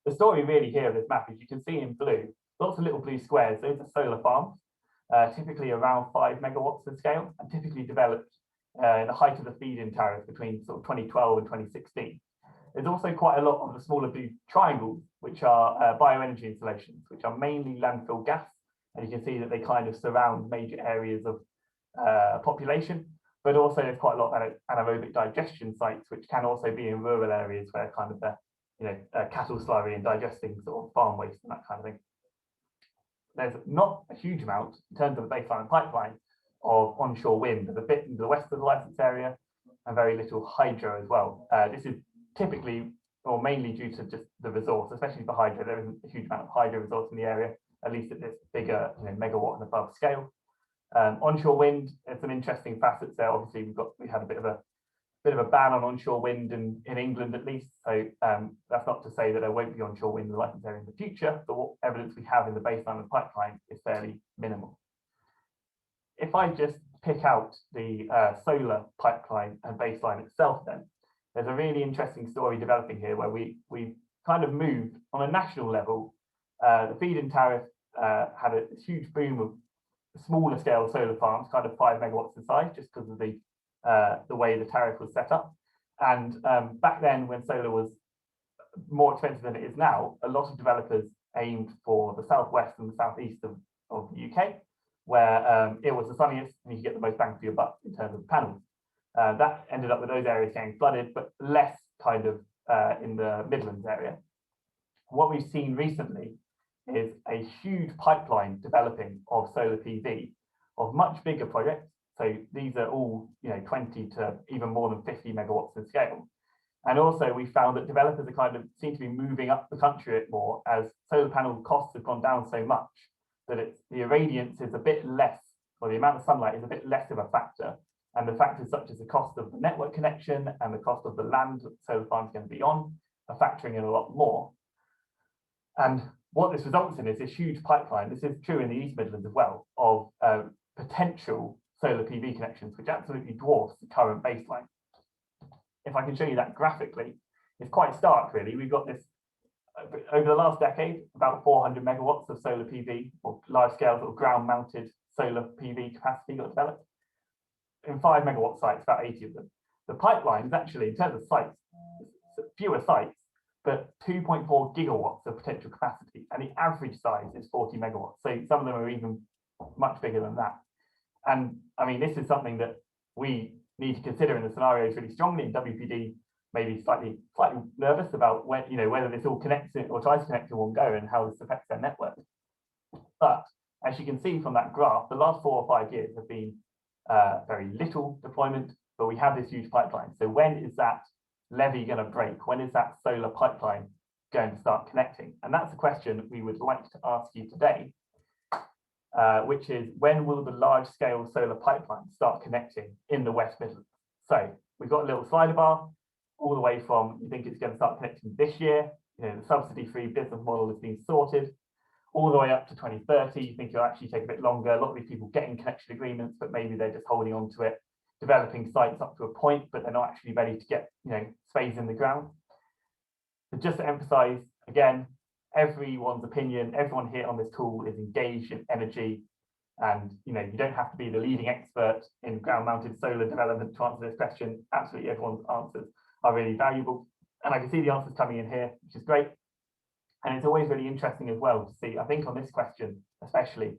The story really here of this map is you can see in blue, lots of little blue squares. Those are solar farms, typically around 5 megawatts in scale, and typically developed in the height of the feed-in tariff between sort of 2012 and 2016. There's also quite a lot of the smaller blue triangles, which are bioenergy installations, which are mainly landfill gas. And you can see that they kind of surround major areas of population, but also there's quite a lot of anaerobic digestion sites, which can also be in rural areas where kind of the cattle slurry and digesting sort of farm waste and that kind of thing. There's not a huge amount in terms of the baseline and pipeline of onshore wind. There's a bit in the west of the license area and very little hydro as well. This is typically or mainly due to just the resource, especially for hydro. There isn't a huge amount of hydro resource in the area, at least at this bigger megawatt and above scale. Onshore wind, there's some interesting facets there. Obviously, we had a bit of a ban on onshore wind in England at least. So that's not to say that there won't be onshore wind in the license area in the future, but what evidence we have in the baseline and pipeline is fairly minimal. If I just pick out the solar pipeline and baseline itself, then there's a really interesting story developing here where we kind of moved on a national level. The feed-in tariff had a huge boom of smaller scale solar farms, kind of 5 megawatts in size, just because of the way the tariff was set up. And back then, when solar was more expensive than it is now, a lot of developers aimed for the southwest and the southeast of the UK, where it was the sunniest and you could get the most bang for your buck in terms of panels. That ended up with those areas getting flooded, but less kind of in the Midlands area. What we've seen recently is a huge pipeline developing of solar PV of much bigger projects. So these are all 20 to even more than 50 megawatts in scale. And also we found that developers are kind of seem to be moving up the country a bit more as solar panel costs have gone down so much that the irradiance is a bit less, or the amount of sunlight is a bit less of a factor. And the factors such as the cost of the network connection and the cost of the land that the solar farm is going to be on are factoring in a lot more. And what this results in is this huge pipeline. This is true in the East Midlands as well, of potential solar PV connections, which absolutely dwarfs the current baseline. If I can show you that graphically, it's quite stark, really. We've got this, over the last decade, about 400 megawatts of solar PV, or large-scale sort of ground-mounted solar PV capacity got developed. In 5 megawatt sites, about 80 of them. The pipeline is actually, in terms of sites, fewer sites, but 2.4 gigawatts of potential capacity, and the average size is 40 megawatts. So some of them are even much bigger than that. And I mean, this is something that we need to consider in the scenarios really strongly. In WPD, maybe slightly nervous about whether this all connects or tries to connect in one go and how this affects their network. But as you can see from that graph, the last 4 or 5 years have been very little deployment, but we have this huge pipeline. So when is that levee going to break? When is that solar pipeline going to start connecting? And that's a question we would like to ask you today, which is, when will the large-scale solar pipeline start connecting in the West Midlands? So we've got a little slider bar all the way from, you think it's going to start connecting this year, the subsidy-free business model has been sorted, all the way up to 2030. You think it'll actually take a bit longer. A lot of these people getting connection agreements, but maybe they're just holding on to it, developing sites up to a point, but they're not actually ready to get spades in the ground. But just to emphasize again, everyone's opinion, everyone here on this call is engaged in energy, and you don't have to be the leading expert in ground-mounted solar development to answer this question. Absolutely everyone's answers are really valuable, and I can see the answers coming in here, which is great. And it's always really interesting as well to see, I think on this question especially,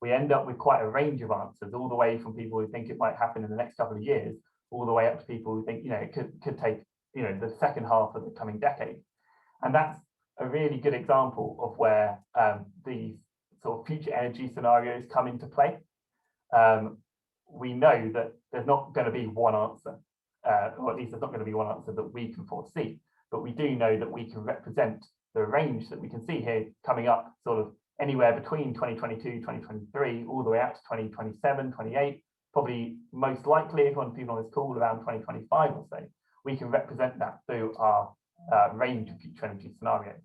we end up with quite a range of answers, all the way from people who think it might happen in the next couple of years, all the way up to people who think it could take the second half of the coming decade. And that's a really good example of where these sort of future energy scenarios come into play. We know that there's not going to be one answer, or at least there's not going to be one answer that we can foresee, but we do know that we can represent the range that we can see here coming up sort of anywhere between 2022, 2023, all the way out to 2027, 28, probably most likely, if one people on this call, around 2025 or so. We can represent that through our range of future energy scenarios.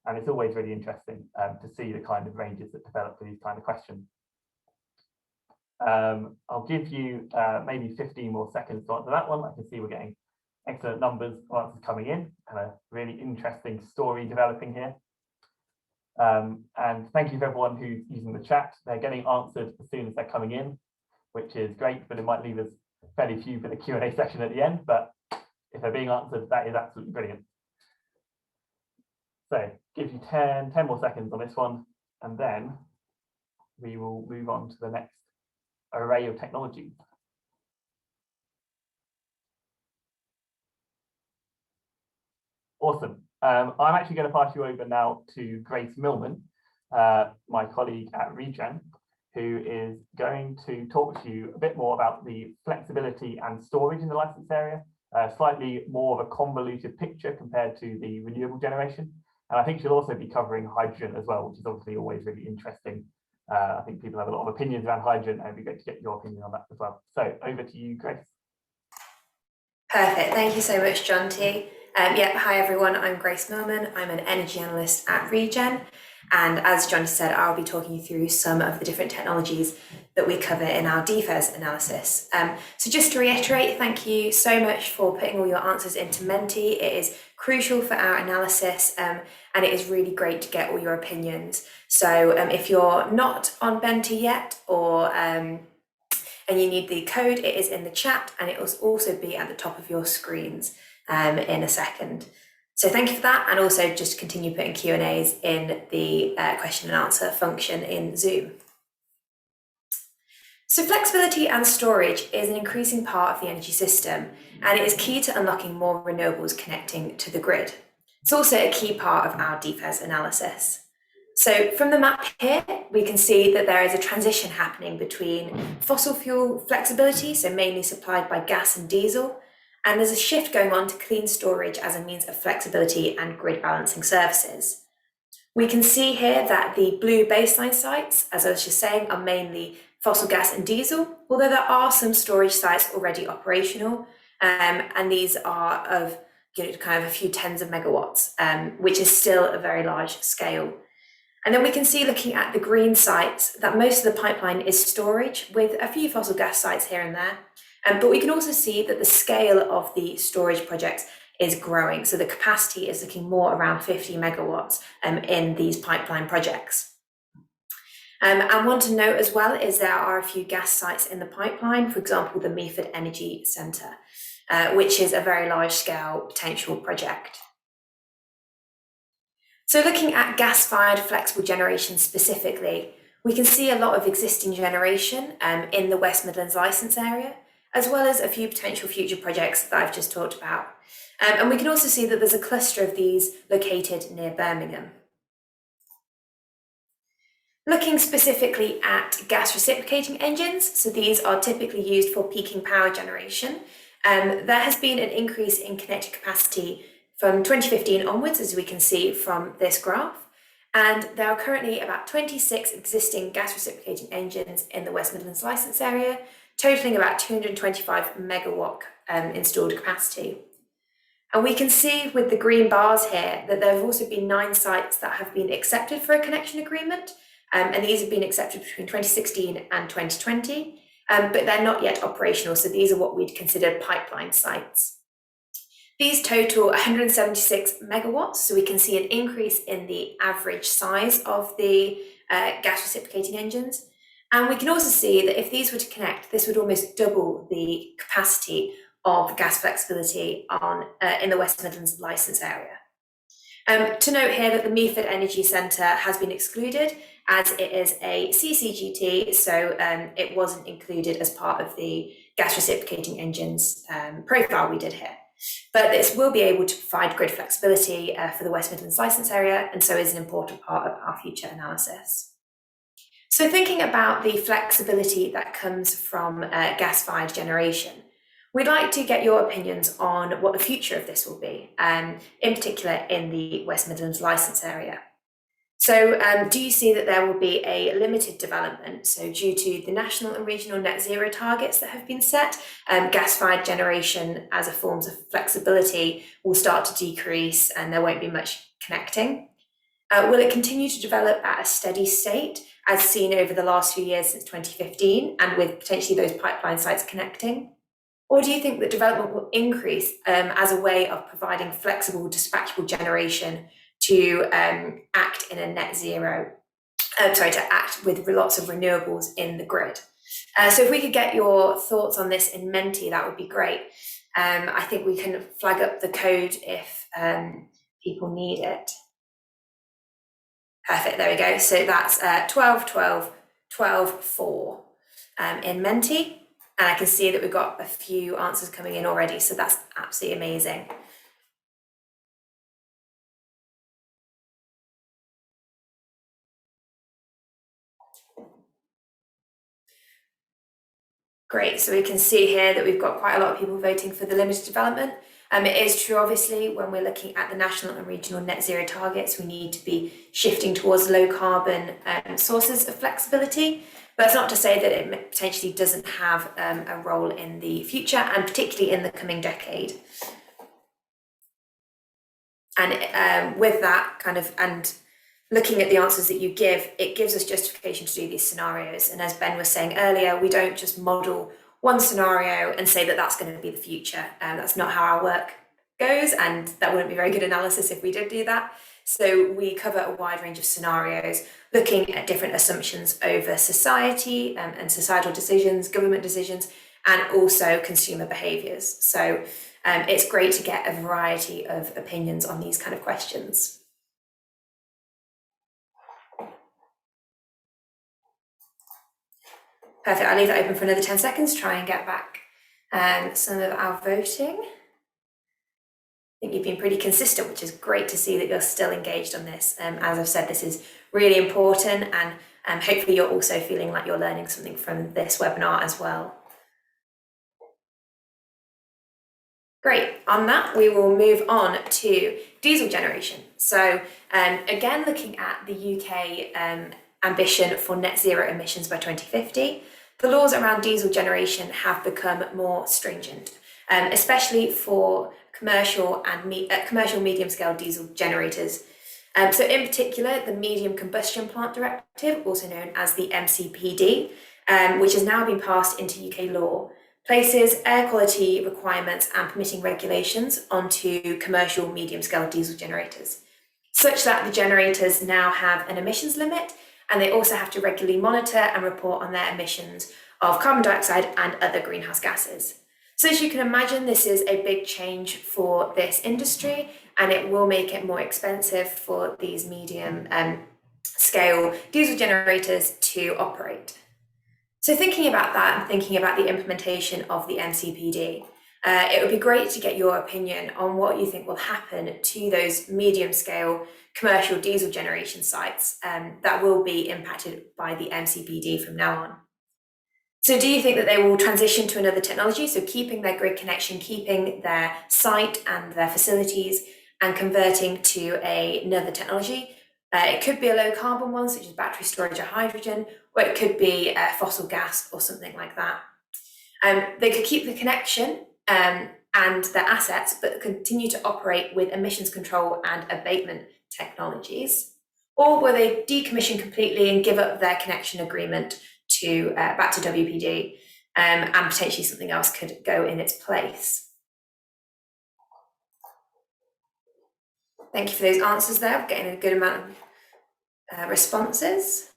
And it's always really interesting to see the kind of ranges that develop for these kind of questions. I'll give you maybe 15 more seconds to answer that one. I can see we're getting excellent numbers of answers coming in and a really interesting story developing here. And thank you for everyone who's using the chat. They're getting answered as soon as they're coming in, which is great, but it might leave us fairly few for the Q&A session at the end. But if they're being answered, that is absolutely brilliant. So give you 10 more seconds on this one, and then we will move on to the next array of technologies. Awesome. I'm actually going to pass you over now to Grace Millman, my colleague at Regen, who is going to talk to you a bit more about the flexibility and storage in the license area, slightly more of a convoluted picture compared to the renewable generation. And I think she'll also be covering hydrogen as well, which is obviously always really interesting. I think people have a lot of opinions around hydrogen, and it'd be great to get your opinion on that as well. So over to you, Grace. Perfect. Thank you so much, John T. Hi everyone, I'm Grace Millman. I'm an energy analyst at Regen. And as John said, I'll be talking you through some of the different technologies that we cover in our DFES analysis. So just to reiterate, thank you so much for putting all your answers into Menti. It is crucial for our analysis, and it is really great to get all your opinions. So if you're not on Menti yet, or and you need the code, it is in the chat, and it will also be at the top of your screens in a second. So thank you for that, and also just continue putting Q&As in the question and answer function in Zoom. So flexibility and storage is an increasing part of the energy system, and it is key to unlocking more renewables connecting to the grid. It's also a key part of our DFES analysis. So from the map here, we can see that there is a transition happening between fossil fuel flexibility, so mainly supplied by gas and diesel, and there's a shift going on to clean storage as a means of flexibility and grid balancing services. We can see here that the blue baseline sites, as I was just saying, are mainly fossil gas and diesel, although there are some storage sites already operational, and these are of kind of a few tens of megawatts, which is still a very large scale. And then we can see, looking at the green sites, that most of the pipeline is storage, with a few fossil gas sites here and there. But we can also see that the scale of the storage projects is growing. So the capacity is looking more around 50 megawatts in these pipeline projects. And one to note as well is there are a few gas sites in the pipeline, for example, the Meaford Energy Centre, which is a very large scale potential project. So looking at gas-fired flexible generation specifically, we can see a lot of existing generation in the West Midlands licence area, as well as a few potential future projects that I've just talked about. And we can also see that there's a cluster of these located near Birmingham. Looking specifically at gas reciprocating engines, so these are typically used for peaking power generation, there has been an increase in connected capacity from 2015 onwards, as we can see from this graph. And there are currently about 26 existing gas reciprocating engines in the West Midlands licence area, totaling about 225 megawatt installed capacity. And we can see with the green bars here that there have also been 9 sites that have been accepted for a connection agreement, and these have been accepted between 2016 and 2020, but they're not yet operational, so these are what we'd consider pipeline sites. These total 176 megawatts, so we can see an increase in the average size of the gas reciprocating engines. And we can also see that if these were to connect, this would almost double the capacity of gas flexibility in the West Midlands licence area. To note here that the Meaford Energy Centre has been excluded, as it is a CCGT, so it wasn't included as part of the gas reciprocating engines profile we did here. But this will be able to provide grid flexibility for the West Midlands licence area, and so is an important part of our future analysis. So thinking about the flexibility that comes from gas-fired generation, we'd like to get your opinions on what the future of this will be, in particular in the West Midlands licence area. So do you see that there will be a limited development? So due to the national and regional net zero targets that have been set, gas-fired generation as a form of flexibility will start to decrease and there won't be much connecting. Will it continue to develop at a steady state as seen over the last few years since 2015 and with potentially those pipeline sites connecting? Or do you think that development will increase as a way of providing flexible dispatchable generation to act in a net zero, to act with lots of renewables in the grid? So if we could get your thoughts on this in Menti, that would be great. I think we can flag up the code if people need it. Perfect, there we go. So that's 12, 12, 12, 4 in Menti. And I can see that we've got a few answers coming in already, so that's absolutely amazing. Great, so we can see here that we've got quite a lot of people voting for the limited development. It is true, obviously, when we're looking at the national and regional net zero targets, we need to be shifting towards low carbon sources of flexibility. But that's not to say that it potentially doesn't have a role in the future, and particularly in the coming decade. And with that kind of, and looking at the answers that you give, it gives us justification to do these scenarios. And as Ben was saying earlier, we don't just model one scenario and say that that's going to be the future. That's not how our work goes, and that wouldn't be very good analysis if we did do that. So we cover a wide range of scenarios, looking at different assumptions over society and societal decisions, government decisions, and also consumer behaviours. So it's great to get a variety of opinions on these kind of questions. Perfect, I'll leave that open for another 10 seconds, try and get back some of our voting. I think you've been pretty consistent, which is great to see that you're still engaged on this. As I've said, this is really important, and hopefully you're also feeling like you're learning something from this webinar as well. Great, on that, we will move on to diesel generation. So again, looking at the UK ambition for net zero emissions by 2050, the laws around diesel generation have become more stringent, especially for commercial medium-scale diesel generators. So in particular, the Medium Combustion Plant Directive, also known as the MCPD, which has now been passed into UK law, places air quality requirements and permitting regulations onto commercial medium-scale diesel generators, such that the generators now have an emissions limit, and they also have to regularly monitor and report on their emissions of carbon dioxide and other greenhouse gases. So as you can imagine, this is a big change for this industry, and it will make it more expensive for these medium scale diesel generators to operate. So thinking about that and thinking about the implementation of the MCPD, it would be great to get your opinion on what you think will happen to those medium scale commercial diesel generation sites that will be impacted by the MCPD from now on. So do you think that they will transition to another technology, so keeping their grid connection, keeping their site and their facilities, and converting to another technology? It could be a low carbon one, such as battery storage or hydrogen, or it could be fossil gas or something like that. They could keep the connection and their assets, but continue to operate with emissions control and abatement technologies. Or will they decommission completely and give up their connection agreement to back to WPD, and potentially something else could go in its place? Thank you for those answers there. We're getting a good amount of responses.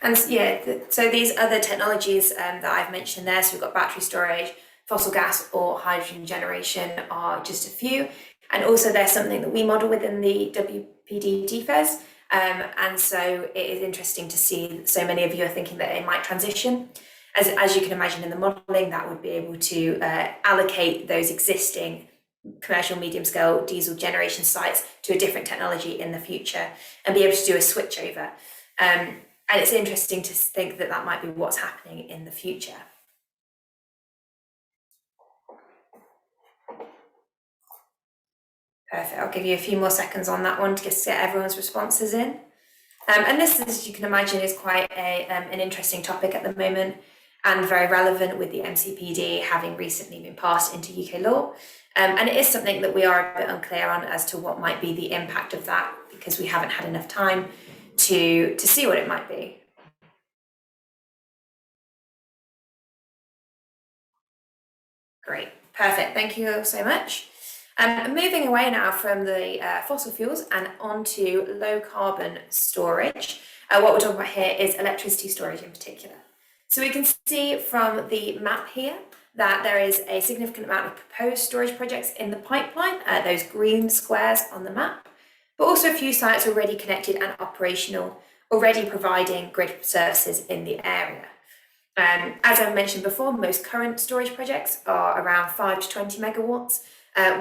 And yeah, so these other technologies that I've mentioned there, so we've got battery storage, fossil gas or hydrogen generation are just a few. And also there's something that we model within the WPD DFES. And so it is interesting to see so many of you are thinking that it might transition. As you can imagine in the modelling, that would be able to allocate those existing commercial medium scale diesel generation sites to a different technology in the future and be able to do a switch over. And it's interesting to think that that might be what's happening in the future. Perfect, I'll give you a few more seconds on that one to just get everyone's responses in. And this, as you can imagine, is quite an interesting topic at the moment and very relevant with the MCPD having recently been passed into UK law. And it is something that we are a bit unclear on as to what might be the impact of that, because we haven't had enough time to see what it might be. Great, perfect, thank you all so much. Moving away now from the fossil fuels and onto low carbon storage. What we're talking about here is electricity storage in particular. So we can see from the map here that there is a significant amount of proposed storage projects in the pipeline, those green squares on the map, but also a few sites already connected and operational, already providing grid services in the area. As I mentioned before, most current storage projects are around 5 to 20 megawatts,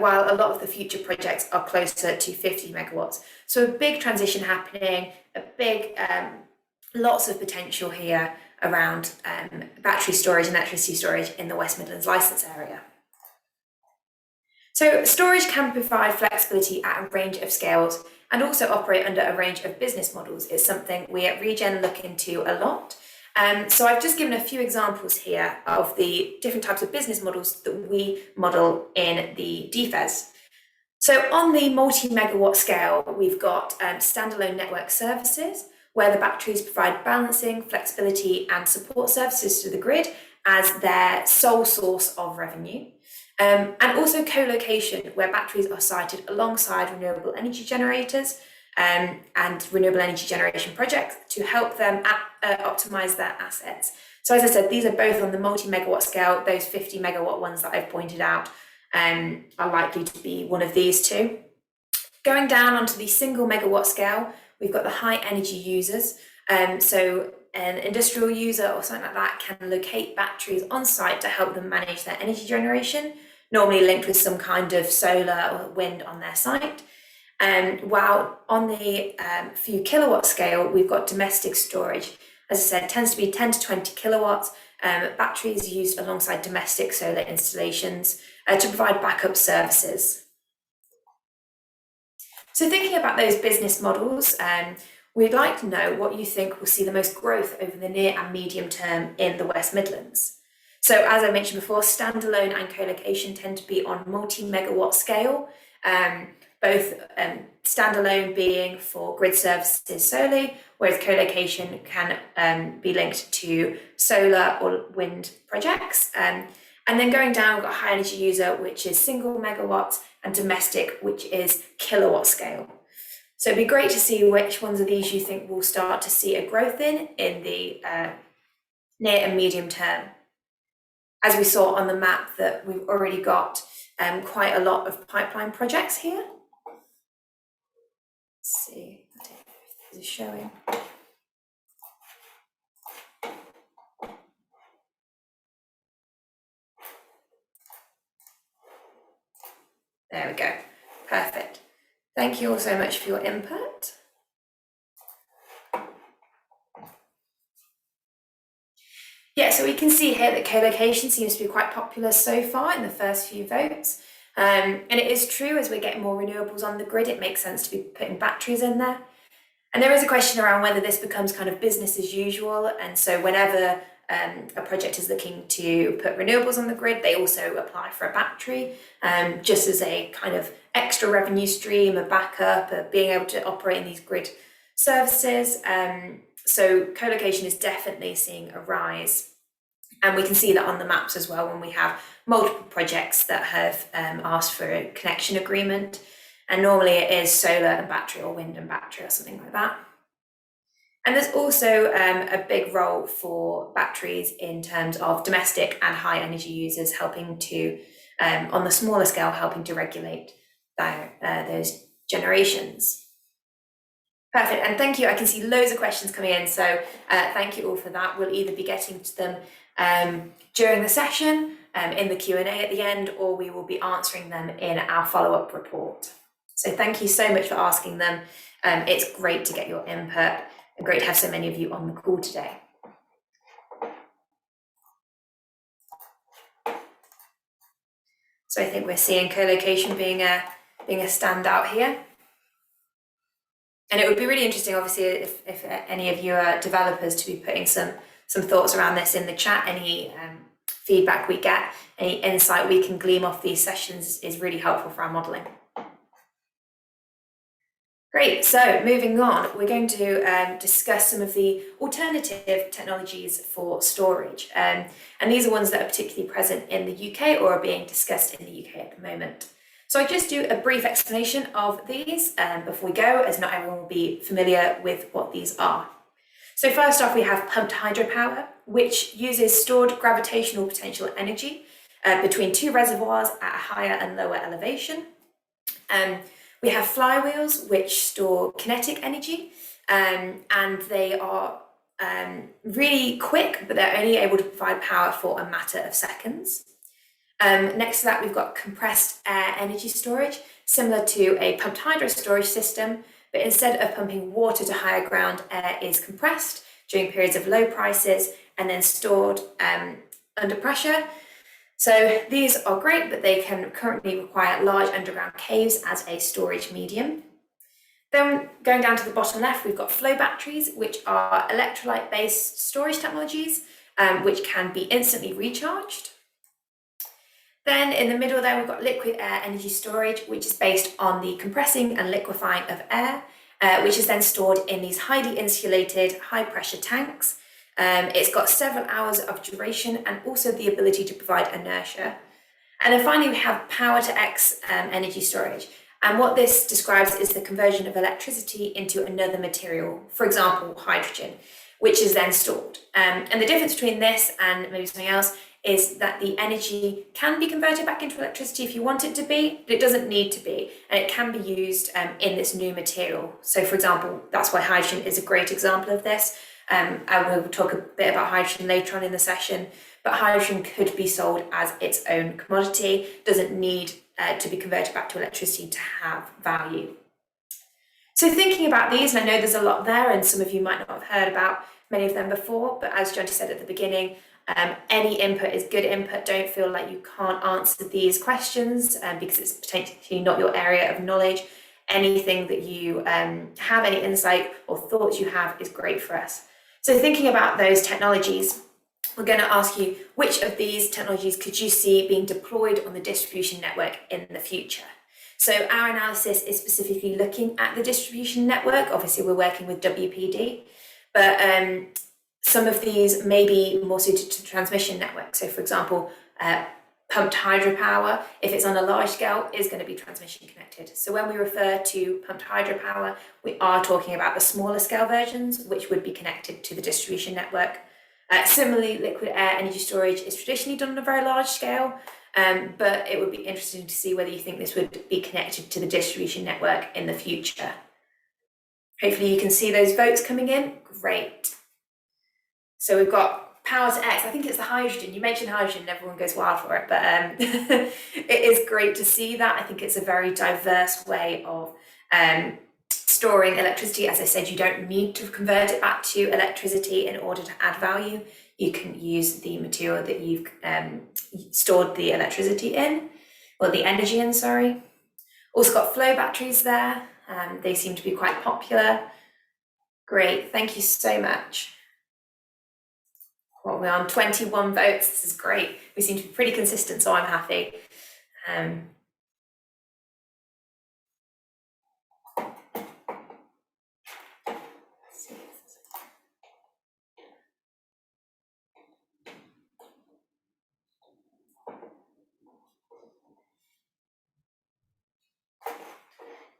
while a lot of the future projects are closer to 50 megawatts. So a big transition happening, a big, lots of potential here around battery storage and electricity storage in the West Midlands licence area. So storage can provide flexibility at a range of scales and also operate under a range of business models. It's something we at Regen look into a lot. So I've just given a few examples here of the different types of business models that we model in the DFES. So on the multi-megawatt scale, we've got standalone network services, where the batteries provide balancing, flexibility and support services to the grid as their sole source of revenue. And also co-location, where batteries are sited alongside renewable energy generators and renewable energy generation projects to help them optimize their assets. So as I said, these are both on the multi-megawatt scale. Those 50 megawatt ones that I've pointed out are likely to be one of these two. Going down onto the single megawatt scale, we've got the high energy users. So an industrial user or something like that can locate batteries on site to help them manage their energy generation, normally linked with some kind of solar or wind on their site. While on the few kilowatt scale, we've got domestic storage. As I said, tends to be 10 to 20 kilowatts. Batteries used alongside domestic solar installations to provide backup services. So thinking about those business models, we'd like to know what you think will see the most growth over the near and medium term in the West Midlands. So as I mentioned before, standalone and co-location tend to be on multi-megawatt scale, both standalone being for grid services solely, whereas co-location can be linked to solar or wind projects. And then going down, we've got high energy user, which is single megawatts, and domestic, which is kilowatt scale. So it'd be great to see which ones of these you think will start to see a growth in the near and medium term. As we saw on the map that we've already got quite a lot of pipeline projects here. Let's see if this is showing. There we go, perfect. Thank you all so much for your input. Yeah, so we can see here that co-location seems to be quite popular so far in the first few votes. And it is true, as we're getting more renewables on the grid, it makes sense to be putting batteries in there. And there is a question around whether this becomes kind of business as usual. And so whenever a project is looking to put renewables on the grid, they also apply for a battery, just as a kind of extra revenue stream, a backup, being able to operate in these grid services. So co-location is definitely seeing a rise. And we can see that on the maps as well when we have multiple projects that have asked for a connection agreement. And normally it is solar and battery or wind and battery or something like that. And there's also a big role for batteries in terms of domestic and high energy users helping to, on the smaller scale, helping to regulate those generations. Perfect, and thank you. I can see loads of questions coming in, so thank you all for that. We'll either be getting to them during the session, in the Q&A at the end, or we will be answering them in our follow-up report. So thank you so much for asking them. It's great to get your input and great to have so many of you on the call today. So I think we're seeing co-location being a standout here. And it would be really interesting, obviously, if any of you are developers, to be putting some thoughts around this in the chat. Any feedback we get, any insight we can glean off these sessions is really helpful for our modelling. Great, so moving on, we're going to discuss some of the alternative technologies for storage. And these are ones that are particularly present in the UK or are being discussed in the UK at the moment. So I just do a brief explanation of these before we go, as not everyone will be familiar with what these are. So first off, we have pumped hydropower, which uses stored gravitational potential energy between two reservoirs at a higher and lower elevation. We have flywheels, which store kinetic energy, and they are really quick, but they're only able to provide power for a matter of seconds. Next to that, we've got compressed air energy storage, similar to a pumped hydro storage system, but instead of pumping water to higher ground, air is compressed during periods of low prices and then stored under pressure. So these are great, but they can currently require large underground caves as a storage medium. Then going down to the bottom left, we've got flow batteries, which are electrolyte-based storage technologies, which can be instantly recharged. Then in the middle there, we've got liquid air energy storage, which is based on the compressing and liquefying of air, which is then stored in these highly insulated, high pressure tanks. It's got several hours of duration and also the ability to provide inertia. And then finally, we have power to X energy storage. And what this describes is the conversion of electricity into another material, for example, hydrogen, which is then stored. And the difference between this and maybe something else is that the energy can be converted back into electricity if you want it to be, but it doesn't need to be, and it can be used in this new material. So for example, that's why hydrogen is a great example of this. I will talk a bit about hydrogen later on in the session, but hydrogen could be sold as its own commodity, doesn't need to be converted back to electricity to have value. So thinking about these, and I know there's a lot there and some of you might not have heard about many of them before, but as John said at the beginning, any input is good input. Don't feel like you can't answer these questions because it's potentially not your area of knowledge. Anything that you have, any insight or thoughts you have is great for us. So thinking about those technologies, we're going to ask you, which of these technologies could you see being deployed on the distribution network in the future? So our analysis is specifically looking at the distribution network. Obviously, we're working with WPD, but some of these may be more suited to the transmission network. So for example, pumped hydropower, if it's on a large scale, is going to be transmission connected. So when we refer to pumped hydropower, we are talking about the smaller scale versions, which would be connected to the distribution network. Similarly, liquid air energy storage is traditionally done on a very large scale, but it would be interesting to see whether you think this would be connected to the distribution network in the future. Hopefully you can see those votes coming in. Great. So we've got power to X. I think it's the hydrogen. You mentioned hydrogen and everyone goes wild for it, but it is great to see that. I think it's a very diverse way of storing electricity. As I said, you don't need to convert it back to electricity in order to add value. You can use the material that you've stored the electricity in, or the energy in, sorry. Also got flow batteries there. They seem to be quite popular. Great, thank you so much. Well, we're on 21 votes. This is great. We seem to be pretty consistent, so I'm happy.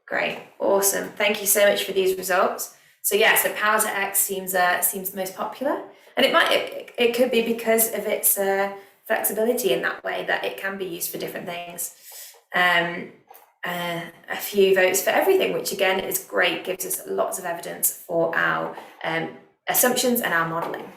Great, awesome. Thank you so much for these results. So yeah, so power to X seems the most popular, and it could be because of its flexibility in that way that it can be used for different things. a few votes for everything, which again is great, gives us lots of evidence for our assumptions and our modelling.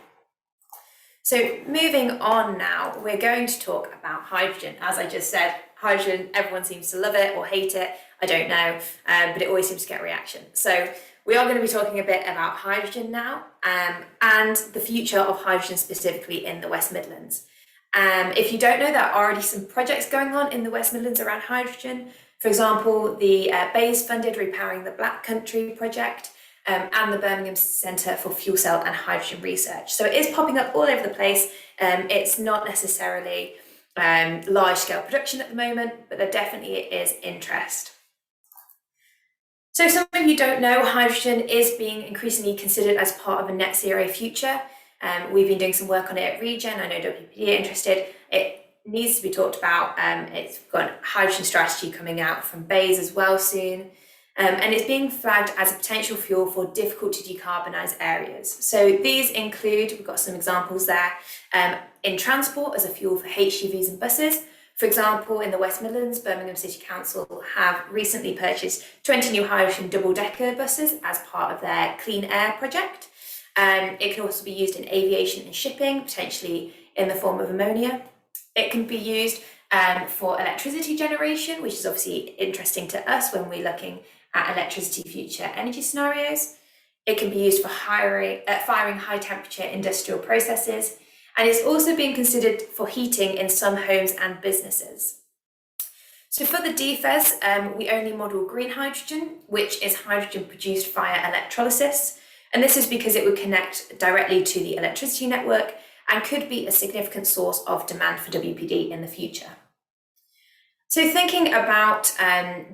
So moving on now, we're going to talk about hydrogen. As I just said, hydrogen, everyone seems to love it or hate it, I don't know, but it always seems to get a reaction. So we are going to be talking a bit about hydrogen now, and the future of hydrogen specifically in the West Midlands. If you don't know, there are already some projects going on in the West Midlands around hydrogen. For example, the BAYES funded Repowering the Black Country project, and the Birmingham Centre for Fuel Cell and Hydrogen Research. So it is popping up all over the place. It's not necessarily large scale production at the moment, but there definitely is interest. So some of you don't know, hydrogen is being increasingly considered as part of a net zero future. We've been doing some work on it at Regen. I know WPD are interested. It needs to be talked about. It's got a hydrogen strategy coming out from BAYES as well soon. And it's being flagged as a potential fuel for difficult to decarbonise areas. So these include, we've got some examples there, in transport as a fuel for HGVs and buses. For example, in the West Midlands, Birmingham City Council have recently purchased 20 new hydrogen double-decker buses as part of their Clean Air project. It can also be used in aviation and shipping, potentially in the form of ammonia. It can be used for electricity generation, which is obviously interesting to us when we're looking at electricity future energy scenarios. It can be used for firing high temperature industrial processes, and it's also being considered for heating in some homes and businesses. So for the DFES, we only model green hydrogen, which is hydrogen produced via electrolysis. And this is because it would connect directly to the electricity network and could be a significant source of demand for WPD in the future. So thinking about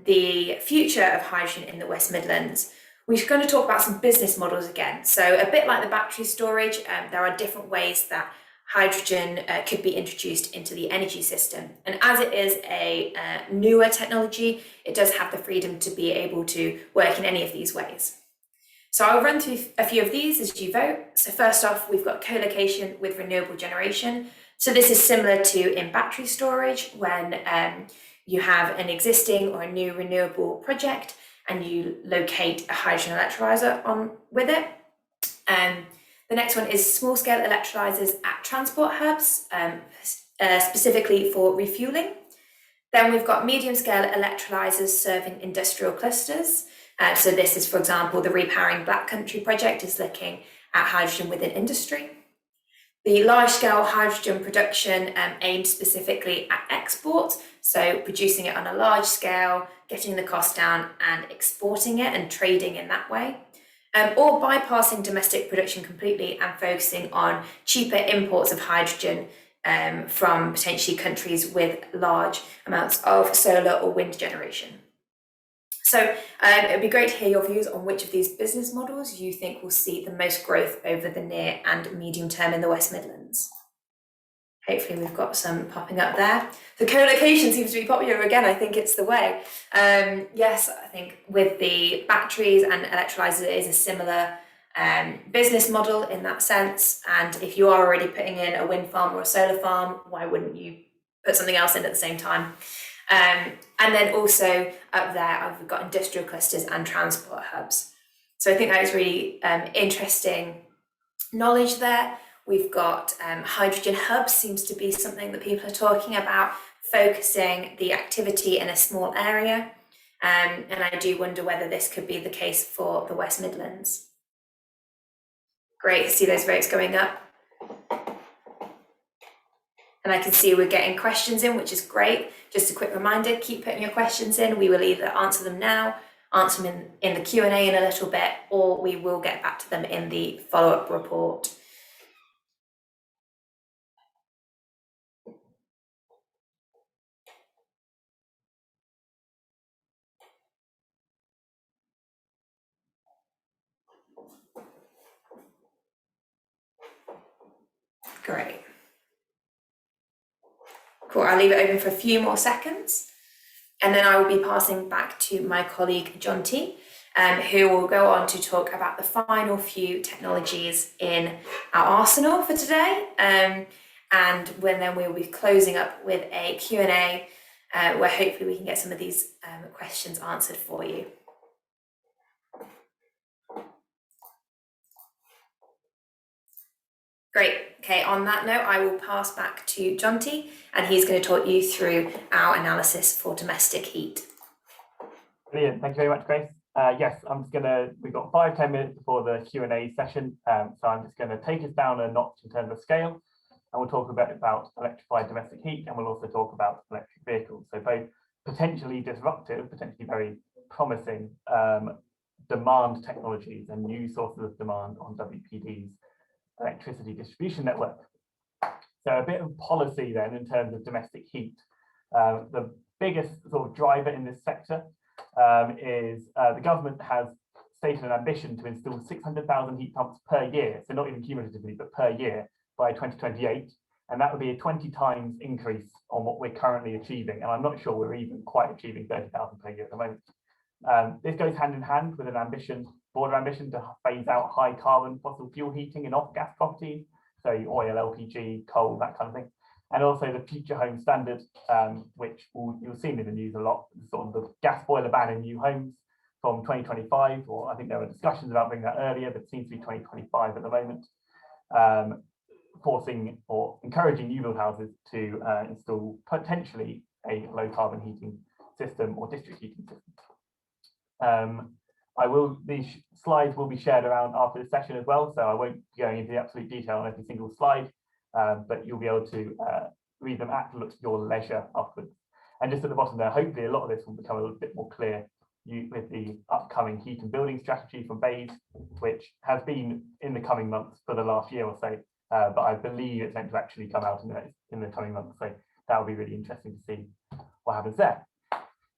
the future of hydrogen in the West Midlands, we're going to talk about some business models again. So a bit like the battery storage, there are different ways that hydrogen could be introduced into the energy system. And as it is a newer technology, it does have the freedom to be able to work in any of these ways. So I'll run through a few of these as you vote. So first off, we've got co-location with renewable generation. So this is similar to in battery storage when you have an existing or a new renewable project and you locate a hydrogen electrolyzer on with it. The next one is small-scale electrolyzers at transport hubs, specifically for refueling. Then we've got medium-scale electrolyzers serving industrial clusters. So this is, for example, the Repowering Black Country project is looking at hydrogen within industry. The large-scale hydrogen production aimed specifically at export, so producing it on a large scale, getting the cost down and exporting it and trading in that way. Or bypassing domestic production completely and focusing on cheaper imports of hydrogen from potentially countries with large amounts of solar or wind generation. So it would be great to hear your views on which of these business models you think will see the most growth over the near and medium term in the West Midlands. Hopefully we've got some popping up there. The co-location seems to be popular again. I think it's the way. Yes, I think with the batteries and electrolyzers, it is a similar business model in that sense. And if you are already putting in a wind farm or a solar farm, why wouldn't you put something else in at the same time? And then also up there, we've got industrial clusters and transport hubs. So I think that is really interesting knowledge there. We've got hydrogen hubs, seems to be something that people are talking about, focusing the activity in a small area. And I do wonder whether this could be the case for the West Midlands. Great to see those votes going up. And I can see we're getting questions in, which is great. Just a quick reminder, keep putting your questions in. We will either answer them now, answer them in the Q&A in a little bit, or we will get back to them in the follow-up report. Great. Cool, I'll leave it open for a few more seconds. And then I will be passing back to my colleague, John T, who will go on to talk about the final few technologies in our arsenal for today. And then we'll be closing up with a Q&A where hopefully we can get some of these questions answered for you. Great. Okay, on that note, I will pass back to Jonty, and he's going to talk you through our analysis for domestic heat. Brilliant. Thank you very much, Grace. Yes, we've got 5-10 minutes before the Q&A session. So I'm just going to take us down a notch in terms of scale, and we'll talk a bit about electrified domestic heat, and we'll also talk about electric vehicles. So both potentially disruptive, potentially very promising demand technologies and new sources of demand on WPD's electricity distribution network. So a bit of policy then in terms of domestic heat. The biggest sort of driver in this sector is the government has stated an ambition to install 600,000 heat pumps per year, so not even cumulatively, but per year by 2028. And that would be a 20 times increase on what we're currently achieving. And I'm not sure we're even quite achieving 30,000 per year at the moment. This goes hand in hand with an broader ambition to phase out high carbon fossil fuel heating in off-gas properties, so oil, LPG, coal, that kind of thing. And also the future home standard, which you'll see in the news a lot, sort of the gas boiler ban in new homes from 2025, or I think there were discussions about bringing that earlier, but it seems to be 2025 at the moment, forcing or encouraging new build houses to install potentially a low carbon heating system or district heating system. These slides will be shared around after the session as well, so I won't be going into the absolute detail on every single slide, but you'll be able to read them at your leisure afterwards. And just at the bottom there, hopefully a lot of this will become a little bit more clear with the upcoming heat and building strategy from BEIS, which has been in the coming months for the last year or so, but I believe it's meant to actually come out in the coming months, so that will be really interesting to see what happens there.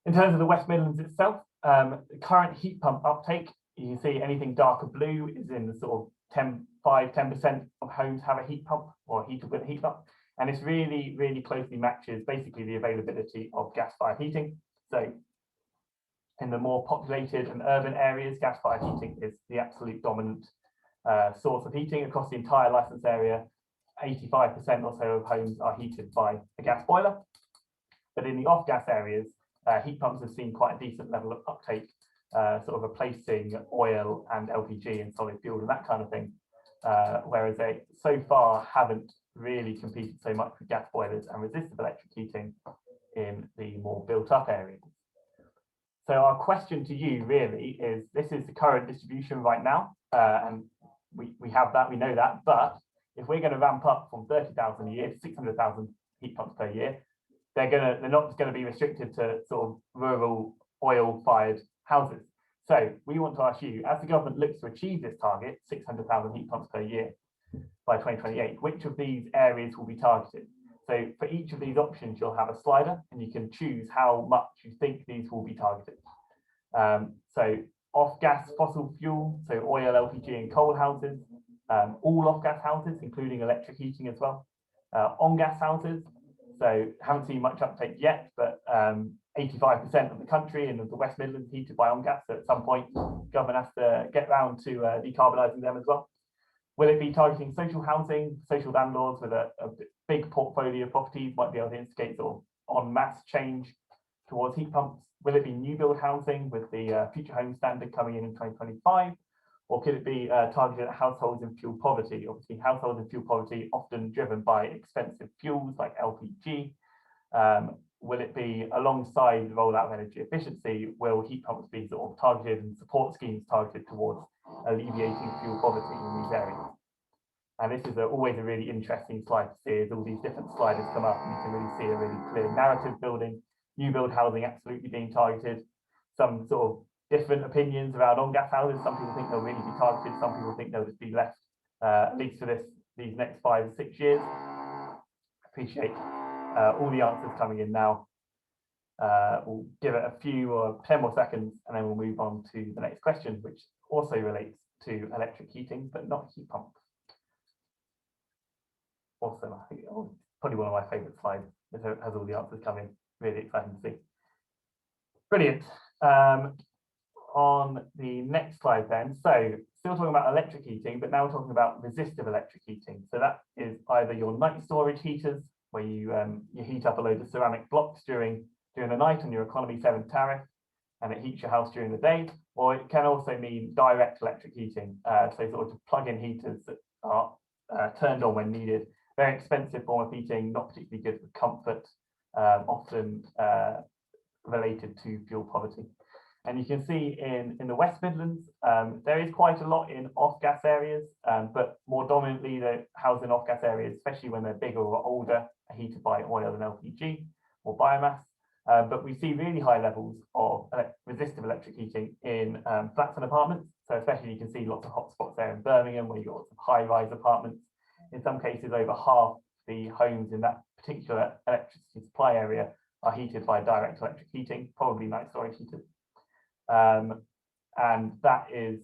In terms of the West Midlands itself, the current heat pump uptake, you can see anything darker blue is in the sort of 5-10% of homes have a heat pump or heated with a heat pump, and this really, really closely matches basically the availability of gas-fired heating. So in the more populated and urban areas, gas-fired heating is the absolute dominant source of heating across the entire licence area. 85% or so of homes are heated by a gas boiler, but in the off-gas areas, heat pumps have seen quite a decent level of uptake, sort of replacing oil and LPG and solid fuel and that kind of thing, whereas they so far haven't really competed so much with gas boilers and resistive electric heating in the more built up areas. So our question to you really is, this is the current distribution right now, and we have that, we know that, but if we're going to ramp up from 30,000 a year to 600,000 heat pumps per year, they're not just going to be restricted to sort of rural oil-fired houses. So we want to ask you, as the government looks to achieve this target, 600,000 heat pumps per year by 2028, which of these areas will be targeted? So for each of these options, you'll have a slider, and you can choose how much you think these will be targeted. So off-gas fossil fuel, so oil, LPG, and coal houses, all off-gas houses, including electric heating as well, on-gas houses. So haven't seen much uptake yet, but 85% of the country and of the West Midlands heated by on-gas. So at some point, government has to get round to decarbonising them as well. Will it be targeting social housing? Social landlords with a big portfolio of properties might be able to instigate sort of en masse change towards heat pumps. Will it be new build housing with the future home standard coming in 2025? Or could it be targeted at households in fuel poverty? Obviously, households in fuel poverty often driven by expensive fuels like LPG. Will it be alongside the rollout of energy efficiency? Will heat pumps be sort of targeted and support schemes targeted towards alleviating fuel poverty in these areas? And this is always a really interesting slide to see, as all these different sliders come up and you can really see a really clear narrative building. New build housing absolutely being targeted. Some sort of different opinions around on-gas houses. Some people think they'll really be targeted. Some people think they'll just be left, at least for these next 5 or 6 years. Appreciate all the answers coming in now. We'll give it a few or 10 more seconds, and then we'll move on to the next question, which also relates to electric heating, but not heat pumps. Awesome. I think probably one of my favorite slides. It has all the answers coming. Really exciting to see. Brilliant. On the next slide then, so still talking about electric heating, but now we're talking about resistive electric heating. So that is either your night storage heaters, where you heat up a load of ceramic blocks during during the night on your economy 7 tariff, and it heats your house during the day, or it can also mean direct electric heating, so sort of plug-in heaters that are turned on when needed. Very expensive form of heating, not particularly good for comfort, often related to fuel poverty. And you can see in the West Midlands, there is quite a lot in off-gas areas, but more dominantly the housing off-gas areas, especially when they're bigger or older, are heated by oil and LPG or biomass. But we see really high levels of resistive electric heating in flats and apartments. So especially you can see lots of hotspots there in Birmingham where you've got lots of high-rise apartments. In some cases, over half the homes in that particular electricity supply area are heated by direct electric heating, probably night storage heaters. And that is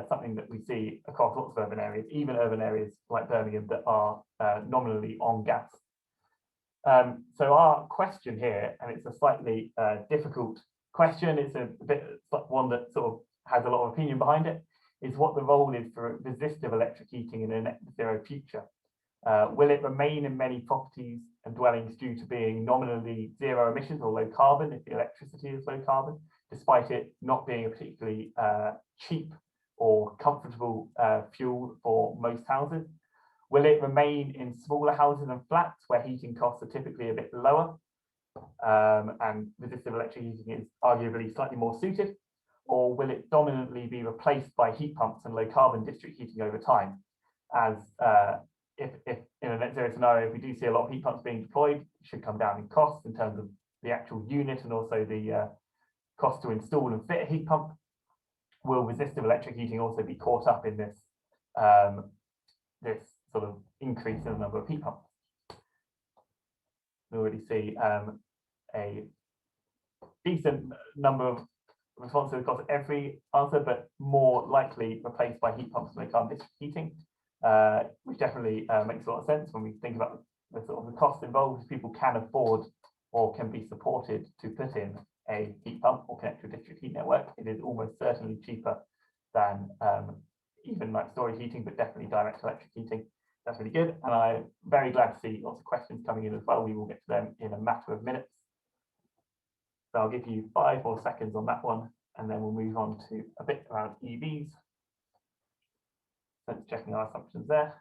something that we see across lots of urban areas, even urban areas like Birmingham that are nominally on gas. So our question here, and it's a slightly difficult question, it's a bit one that sort of has a lot of opinion behind it, is what the role is for resistive electric heating in a net zero future. Will it remain in many properties and dwellings due to being nominally zero emissions or low carbon if the electricity is low carbon, despite it not being a particularly cheap or comfortable fuel for most houses? Will it remain in smaller houses and flats where heating costs are typically a bit lower and resistive electric heating is arguably slightly more suited? Or will it dominantly be replaced by heat pumps and low carbon district heating over time? As if in a net zero scenario, if we do see a lot of heat pumps being deployed, it should come down in cost in terms of the actual unit and also the cost to install and fit a heat pump. Will resistive electric heating also be caught up in this this sort of increase in the number of heat pumps? We already see a decent number of responses across every answer, but more likely replaced by heat pumps and low carbon district heating, which definitely makes a lot of sense when we think about the sort of the cost involved. If people can afford or can be supported to put in a heat pump or connect to a district heat network, it is almost certainly cheaper than even like storage heating, but definitely direct electric heating. That's really good, and I'm very glad to see lots of questions coming in as well. We will get to them in a matter of minutes. So I'll give you 5 more seconds on that one, and then we'll move on to a bit around EVs. So checking our assumptions there.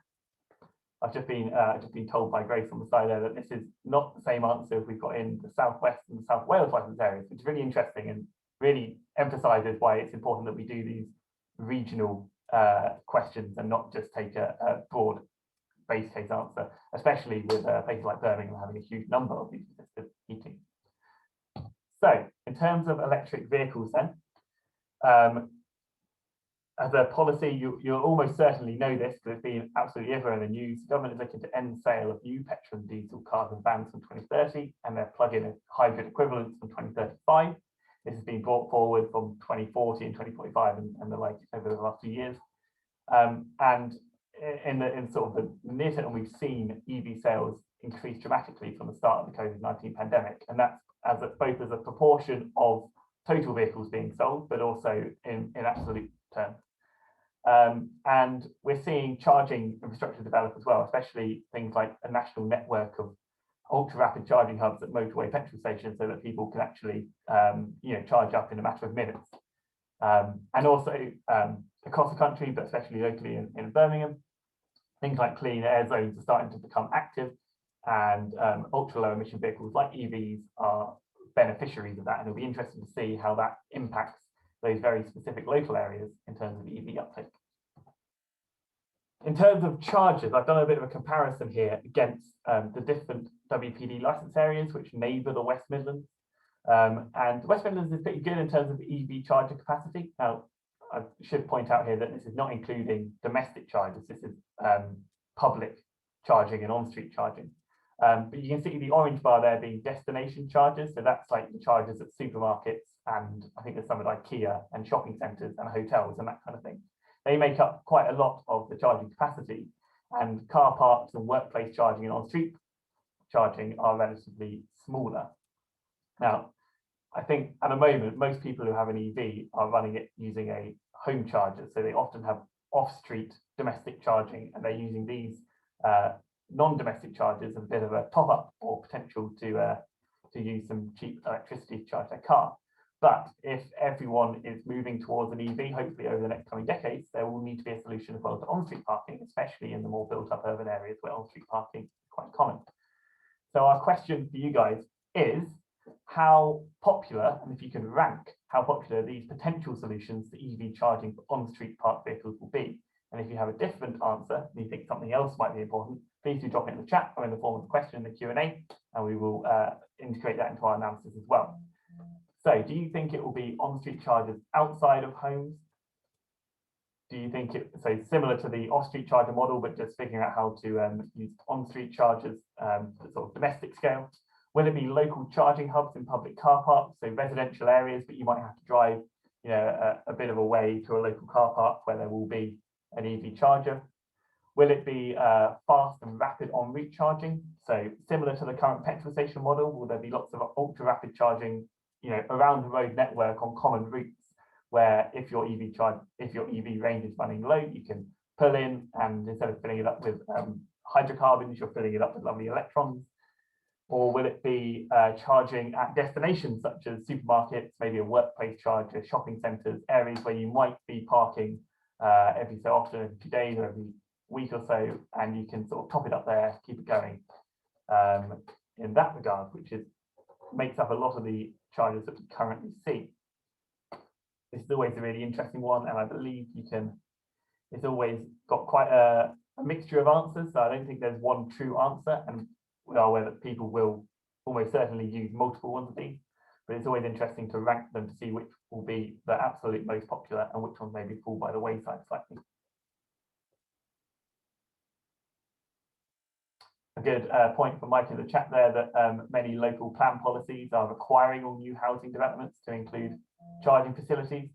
I've just been told by Grace on the side there that this is not the same answer if we've got in the Southwest and the South Wales licence areas, which is really interesting and really emphasises why it's important that we do these regional questions and not just take a broad base case answer, especially with places like Birmingham having a huge number of these resistive heating. So in terms of electric vehicles then, as a policy, you'll almost certainly know this because it's been absolutely everywhere in the news. The government is looking to end sale of new petrol and diesel cars and vans from 2030 and their plug-in hybrid equivalents from 2035. This has been brought forward from 2040 and 2045 and the like over the last few years. And in sort of the near term, we've seen EV sales increase dramatically from the start of the COVID-19 pandemic, and that's both as a proportion of total vehicles being sold, but also in absolute terms. And we're seeing charging infrastructure develop as well, especially things like a national network of ultra rapid charging hubs at motorway petrol stations, so that people can actually charge up in a matter of minutes. And also across the country, but especially locally in Birmingham, things like clean air zones are starting to become active, and ultra low emission vehicles like EVs are beneficiaries of that, and it'll be interesting to see how that impacts those very specific local areas in terms of EV uptake. In terms of chargers, I've done a bit of a comparison here against the different WPD licence areas which neighbour the West Midlands. And the West Midlands is pretty good in terms of EV charger capacity. Now, I should point out here that this is not including domestic chargers. This is public charging and on-street charging. But you can see the orange bar there being destination chargers. So that's like the chargers at supermarkets, and I think there's some at IKEA and shopping centres and hotels and that kind of thing. They make up quite a lot of the charging capacity, and car parks and workplace charging and on-street charging are relatively smaller. Now, I think at the moment, most people who have an EV are running it using a home charger. So they often have off-street domestic charging, and they're using these non-domestic chargers as a bit of a top-up or potential to to use some cheap electricity to charge their car. But if everyone is moving towards an EV, hopefully over the next coming decades, there will need to be a solution as well to on-street parking, especially in the more built-up urban areas where on-street parking is quite common. So our question for you guys is, how popular, and if you can rank how popular these potential solutions to EV charging for on-street parked vehicles will be. And if you have a different answer and you think something else might be important, please do drop it in the chat or in the form of a question in the Q&A, and we will integrate that into our analysis as well. So do you think it will be on-street chargers outside of homes? Do you think so similar to the off-street charger model, but just figuring out how to use on-street chargers at sort of domestic scale? Will it be local charging hubs in public car parks, so residential areas, but you might have to drive, a bit of a way to a local car park where there will be an EV charger? Will it be fast and rapid en route charging? So similar to the current petrol station model, will there be lots of ultra rapid charging, around the road network on common routes, where if your EV range is running low, you can pull in, and instead of filling it up with hydrocarbons, you're filling it up with lovely electrons? Or will it be charging at destinations such as supermarkets, maybe a workplace charger, shopping centres, areas where you might be parking every so often, every 2 days or every week or so, and you can sort of top it up there, keep it going in that regard, which makes up a lot of the chargers that we currently see. This is always a really interesting one, and I believe it's always got quite a mixture of answers, so I don't think there's one true answer, and we are aware that people will almost certainly use multiple ones of these, but it's always interesting to rank them to see which will be the absolute most popular and which ones maybe fall by the wayside slightly. A good point from Mike in the chat there that many local plan policies are requiring all new housing developments to include charging facilities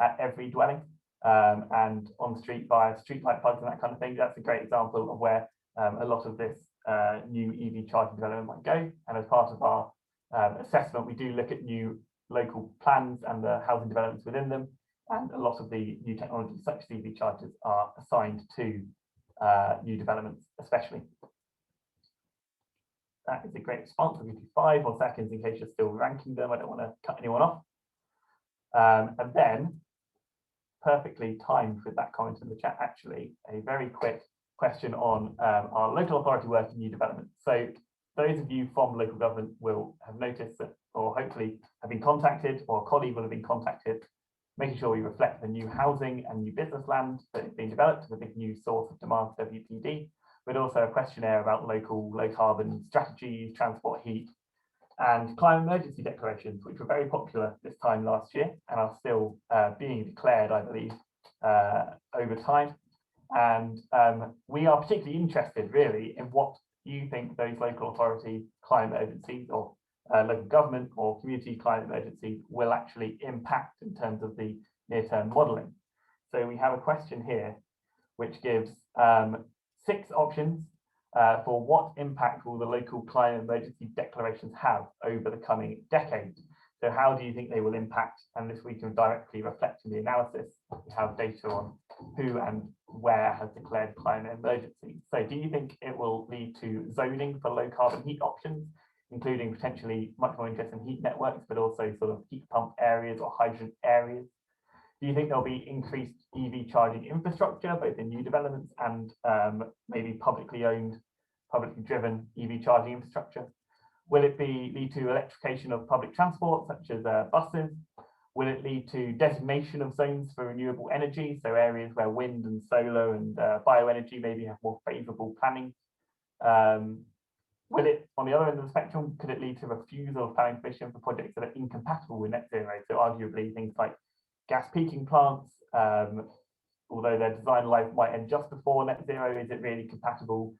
at every dwelling and on street via streetlight plugs and that kind of thing. That's a great example of where a lot of this new EV charging development might go. And as part of our assessment, we do look at new local plans and the housing developments within them. And a lot of the new technologies such as EV chargers are assigned to new developments, especially. That is a great response. I'll give you 5 more seconds in case you're still ranking them. I don't want to cut anyone off. And then, perfectly timed with that comment in the chat, actually, a very quick question on our local authority work in new development. So those of you from local government will have noticed that, or hopefully have been contacted, or a colleague will have been contacted, making sure we reflect the new housing and new business land that is being developed as a big new source of demand for WPD, but also a questionnaire about local low carbon strategies, transport, heat, and climate emergency declarations, which were very popular this time last year and are still being declared, I believe, over time. And we are particularly interested, really, in what you think those local authority climate emergencies or local government or community climate emergencies will actually impact in terms of the near-term modelling. So we have a question here which gives 6 options for what impact will the local climate emergency declarations have over the coming decade. So how do you think they will impact? And this we can directly reflect in the analysis. We have data on who and where has declared climate emergency. So do you think it will lead to zoning for low carbon heat options, including potentially much more interest in heat networks, but also sort of heat pump areas or hydrogen areas? Do you think there'll be increased EV charging infrastructure, both in new developments and maybe publicly owned, publicly driven EV charging infrastructure? Will it lead to electrification of public transport, such as buses? Will it lead to designation of zones for renewable energy, so areas where wind and solar and bioenergy maybe have more favourable planning? Will it, on the other end of the spectrum, could it lead to refusal of planning permission for projects that are incompatible with net zero? So arguably things like gas peaking plants, although their design life might end just before net zero, is it really compatible?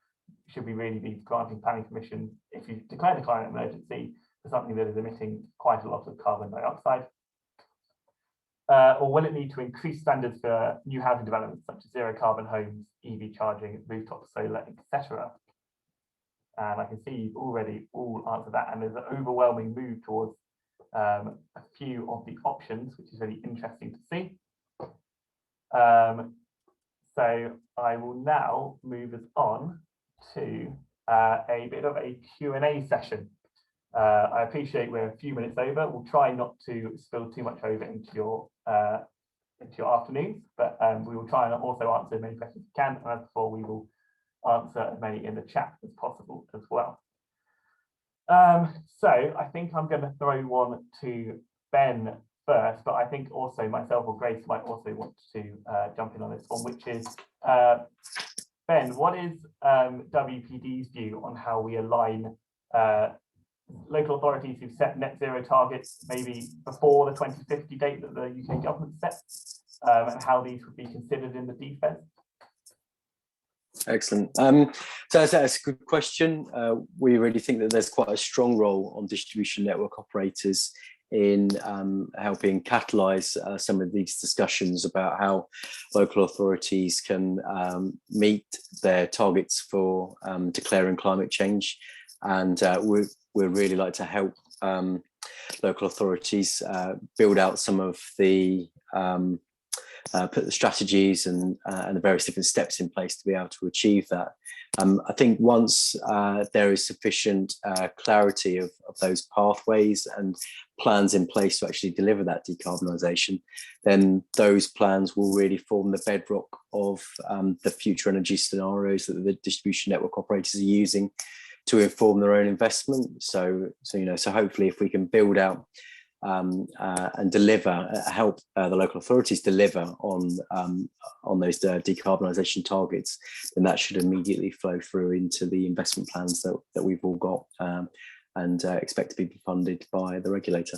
Should we really be granting planning permission if you declare the climate emergency for something that is emitting quite a lot of carbon dioxide? Or will it need to increase standards for new housing developments such as zero carbon homes, EV charging, rooftop solar, etc.? And I can see you've already all answered that, and there's an overwhelming move towards a few of the options, which is really interesting to see. So I will now move us on to a bit of a Q&A session. I appreciate we're a few minutes over. We'll try not to spill too much over into your afternoons, but we will try and also answer as many questions as we can. And as before, we will answer as many in the chat as possible as well. So I think I'm going to throw one to Ben first, but I think also myself or Grace might also want to jump in on this one, which is, Ben, what is WPD's view on how we align local authorities who've set net zero targets maybe before the 2050 date that the UK government sets, and how these would be considered in the DFES? Excellent. So that's a good question. We really think that there's quite a strong role on distribution network operators in helping catalyse some of these discussions about how local authorities can meet their targets for declaring climate change. And we'd really like to help local authorities build out some of the put the strategies and the various different steps in place to be able to achieve that. I think once there is sufficient clarity of those pathways and plans in place to actually deliver that decarbonisation, then those plans will really form the bedrock of the future energy scenarios that the distribution network operators are using to inform their own investment. So hopefully, if we can build out and deliver, help the local authorities deliver on those decarbonisation targets, then that should immediately flow through into the investment plans that we've all got and expect to be funded by the regulator.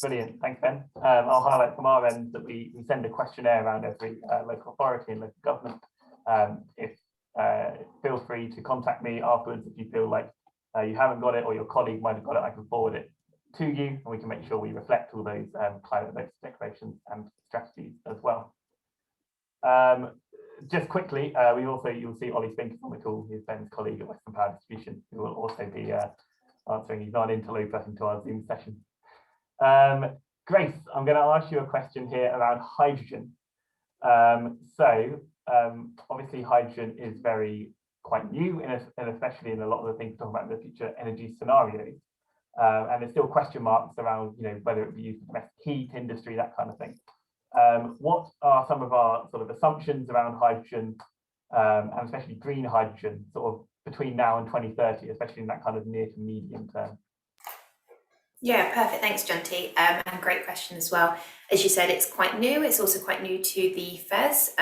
Brilliant, thanks Ben. I'll highlight from our end that we send a questionnaire around every local authority and local government. Feel free to contact me afterwards if you feel like you haven't got it or your colleague might have got it. I can forward it to you, and we can make sure we reflect all those climate-based declarations and strategies as well. Just quickly, you'll see Ollie Spinkus on the call. He's Ben's colleague at Western Power Distribution, who will also be answering. He's not an interloper into our Zoom session. Grace, I'm going to ask you a question here around hydrogen. Obviously, hydrogen is quite new, and especially in a lot of the things talking about the future energy scenarios. And there's still question marks around, whether it be used for domestic heat, industry, that kind of thing. What are some of our sort of assumptions around hydrogen, and especially green hydrogen, sort of between now and 2030, especially in that kind of near to medium term? Yeah, perfect. Thanks, Junty. And great question as well. As you said, it's quite new. It's also quite new to the FES,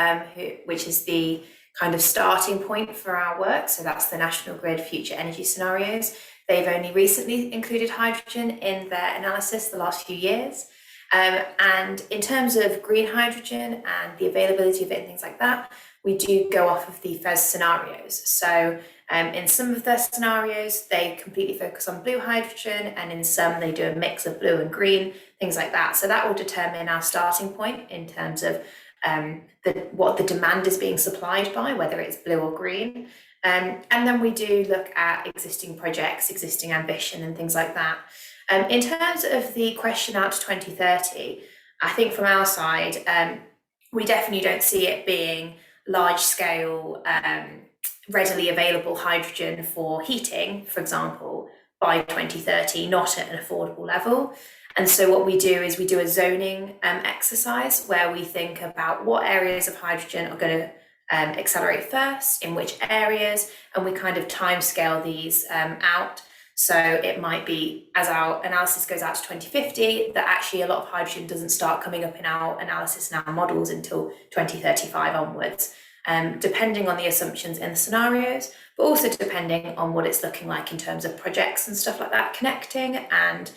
which is the kind of starting point for our work. So that's the National Grid Future Energy Scenarios. They've only recently included hydrogen in their analysis the last few years. And in terms of green hydrogen and the availability of it and things like that, we do go off of the FES scenarios. So in some of their scenarios, they completely focus on blue hydrogen, and in some they do a mix of blue and green, things like that. So that will determine our starting point in terms of what the demand is being supplied by, whether it's blue or green. And then we do look at existing projects, existing ambition and things like that. In terms of the question out to 2030, I think from our side, we definitely don't see it being large scale, readily available hydrogen for heating, for example, by 2030, not at an affordable level. And so what we do is we do a zoning exercise where we think about what areas of hydrogen are going to accelerate first, in which areas, and we kind of timescale these out. So it might be, as our analysis goes out to 2050, that actually a lot of hydrogen doesn't start coming up in our analysis and our models until 2035 onwards, depending on the assumptions in the scenarios, but also depending on what it's looking like in terms of projects and stuff like that connecting. And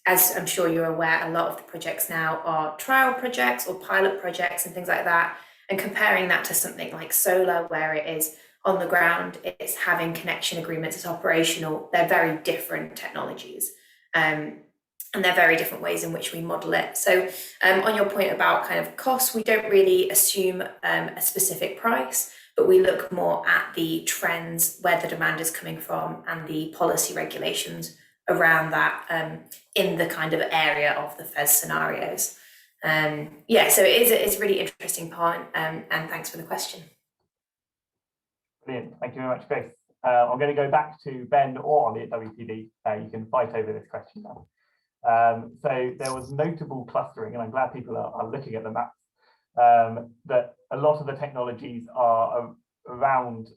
as I'm sure you're aware, a lot of the projects now are trial projects or pilot projects and things like that. And comparing that to something like solar, where it is on the ground, it's having connection agreements, it's operational, they're very different technologies. And they're very different ways in which we model it. So on your point about kind of costs, we don't really assume a specific price, but we look more at the trends, where the demand is coming from, and the policy regulations around that in the kind of area of the FES scenarios. So it's a really interesting part, and thanks for the question. Brilliant, thank you very much, Grace. I'm going to go back to Ben or Ollie at WPD. You can fight over this question now. So there was notable clustering, and I'm glad people are looking at the maps, that a lot of the technologies are around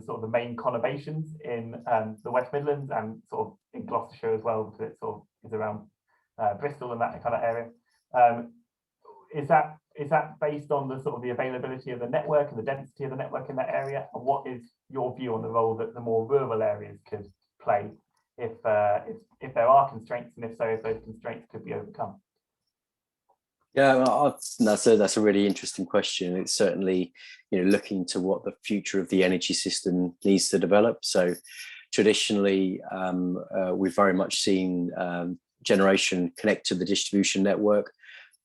sort of the main conurbations in the West Midlands and sort of in Gloucestershire as well, because it sort of is around Bristol and that kind of area. Is that based on the sort of the availability of the network and the density of the network in that area? And what is your view on the role that the more rural areas could play if there are constraints, and if so, if those constraints could be overcome? Yeah, that's a really interesting question. It's certainly, looking to what the future of the energy system needs to develop. So traditionally, we've very much seen generation connect to the distribution network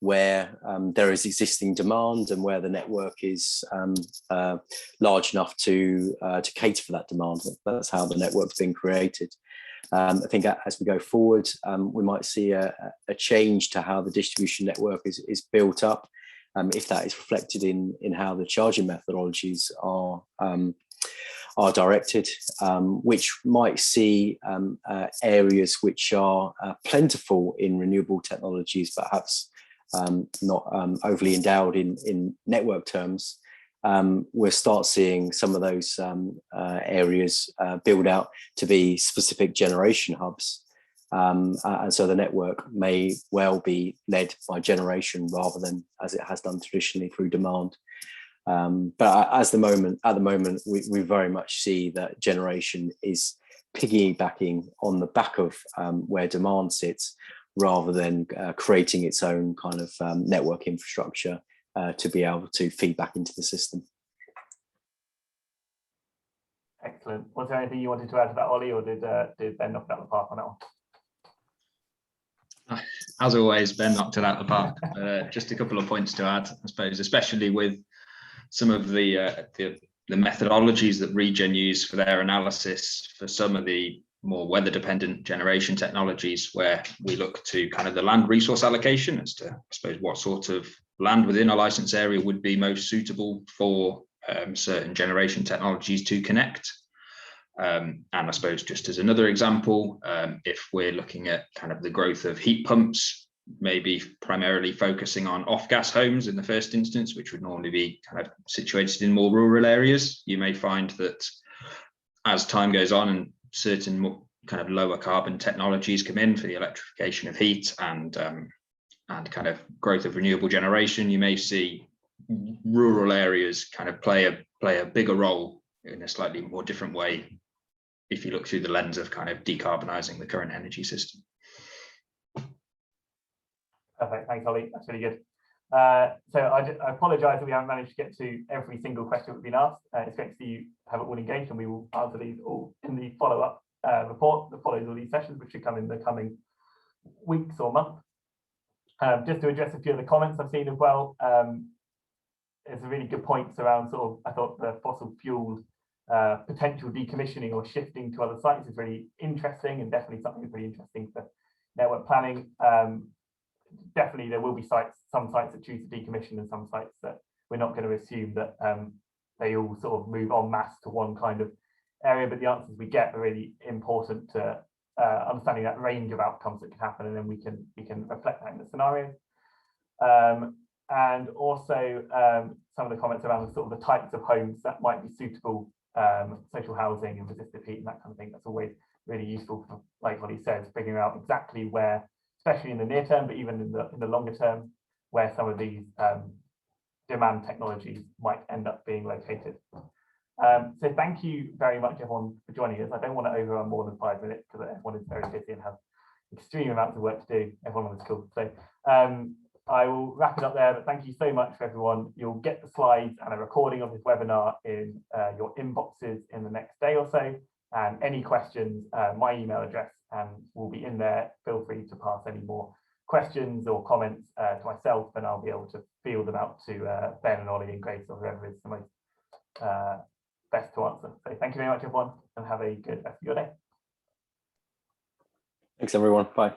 where there is existing demand and where the network is large enough to cater for that demand. That's how the network's been created. I think as we go forward, we might see a change to how the distribution network is built up, if that is reflected in how the charging methodologies are directed, which might see areas which are plentiful in renewable technologies, perhaps not overly endowed in network terms. We'll start seeing some of those areas build out to be specific generation hubs. And so the network may well be led by generation rather than as it has done traditionally through demand. But at the moment, we very much see that generation is piggybacking on the back of where demand sits, rather than creating its own kind of network infrastructure to be able to feed back into the system. Excellent. Was there anything you wanted to add to that, Ollie, or did Ben knock it out of the park on that one? As always, Ben knocked it out of the park. Just a couple of points to add, I suppose, especially with some of the methodologies that Regen use for their analysis for some of the more weather-dependent generation technologies, where we look to kind of the land resource allocation as to, I suppose, what sort of land within a license area would be most suitable for certain generation technologies to connect. And I suppose just as another example, if we're looking at kind of the growth of heat pumps, maybe primarily focusing on off-gas homes in the first instance, which would normally be kind of situated in more rural areas, you may find that as time goes on and certain more kind of lower carbon technologies come in for the electrification of heat and kind of growth of renewable generation, you may see rural areas kind of play a bigger role in a slightly more different way if you look through the lens of kind of decarbonising the current energy system. Perfect, thanks, Ollie. That's really good. So I apologise that we haven't managed to get to every single question we've been asked. It's great to see you have it all engaged, and we will answer these all in the follow-up report that follows all these sessions, which should come in the coming weeks or months. Just to address a few of the comments I've seen as well, there's a really good points around sort of, I thought the fossil fuel potential decommissioning or shifting to other sites is really interesting, and definitely something that's really interesting for network planning. Definitely there will be some sites that choose to decommission, and some sites that we're not going to assume that they all sort of move en masse to one kind of area, but the answers we get are really important to understanding that range of outcomes that can happen, and then we can reflect that in the scenarios. And also some of the comments around the sort of the types of homes that might be suitable, social housing and resistive heat and that kind of thing. That's always really useful for, like what he says, figuring out exactly where, especially in the near term, but even in the longer term, where some of these demand technologies might end up being located. So thank you very much, everyone, for joining us. I don't want to overrun more than 5 minutes because everyone is very busy and has extreme amounts of work to do, everyone on this call. So I will wrap it up there, but thank you so much for everyone. You'll get the slides and a recording of this webinar in your inboxes in the next day or so. And any questions, my email address will be in there. Feel free to pass any more questions or comments to myself, and I'll be able to field them out to Ben and Ollie and Grace, or whoever is the most best to answer. So thank you very much, everyone, and have a good rest of your day. Thanks, everyone. Bye.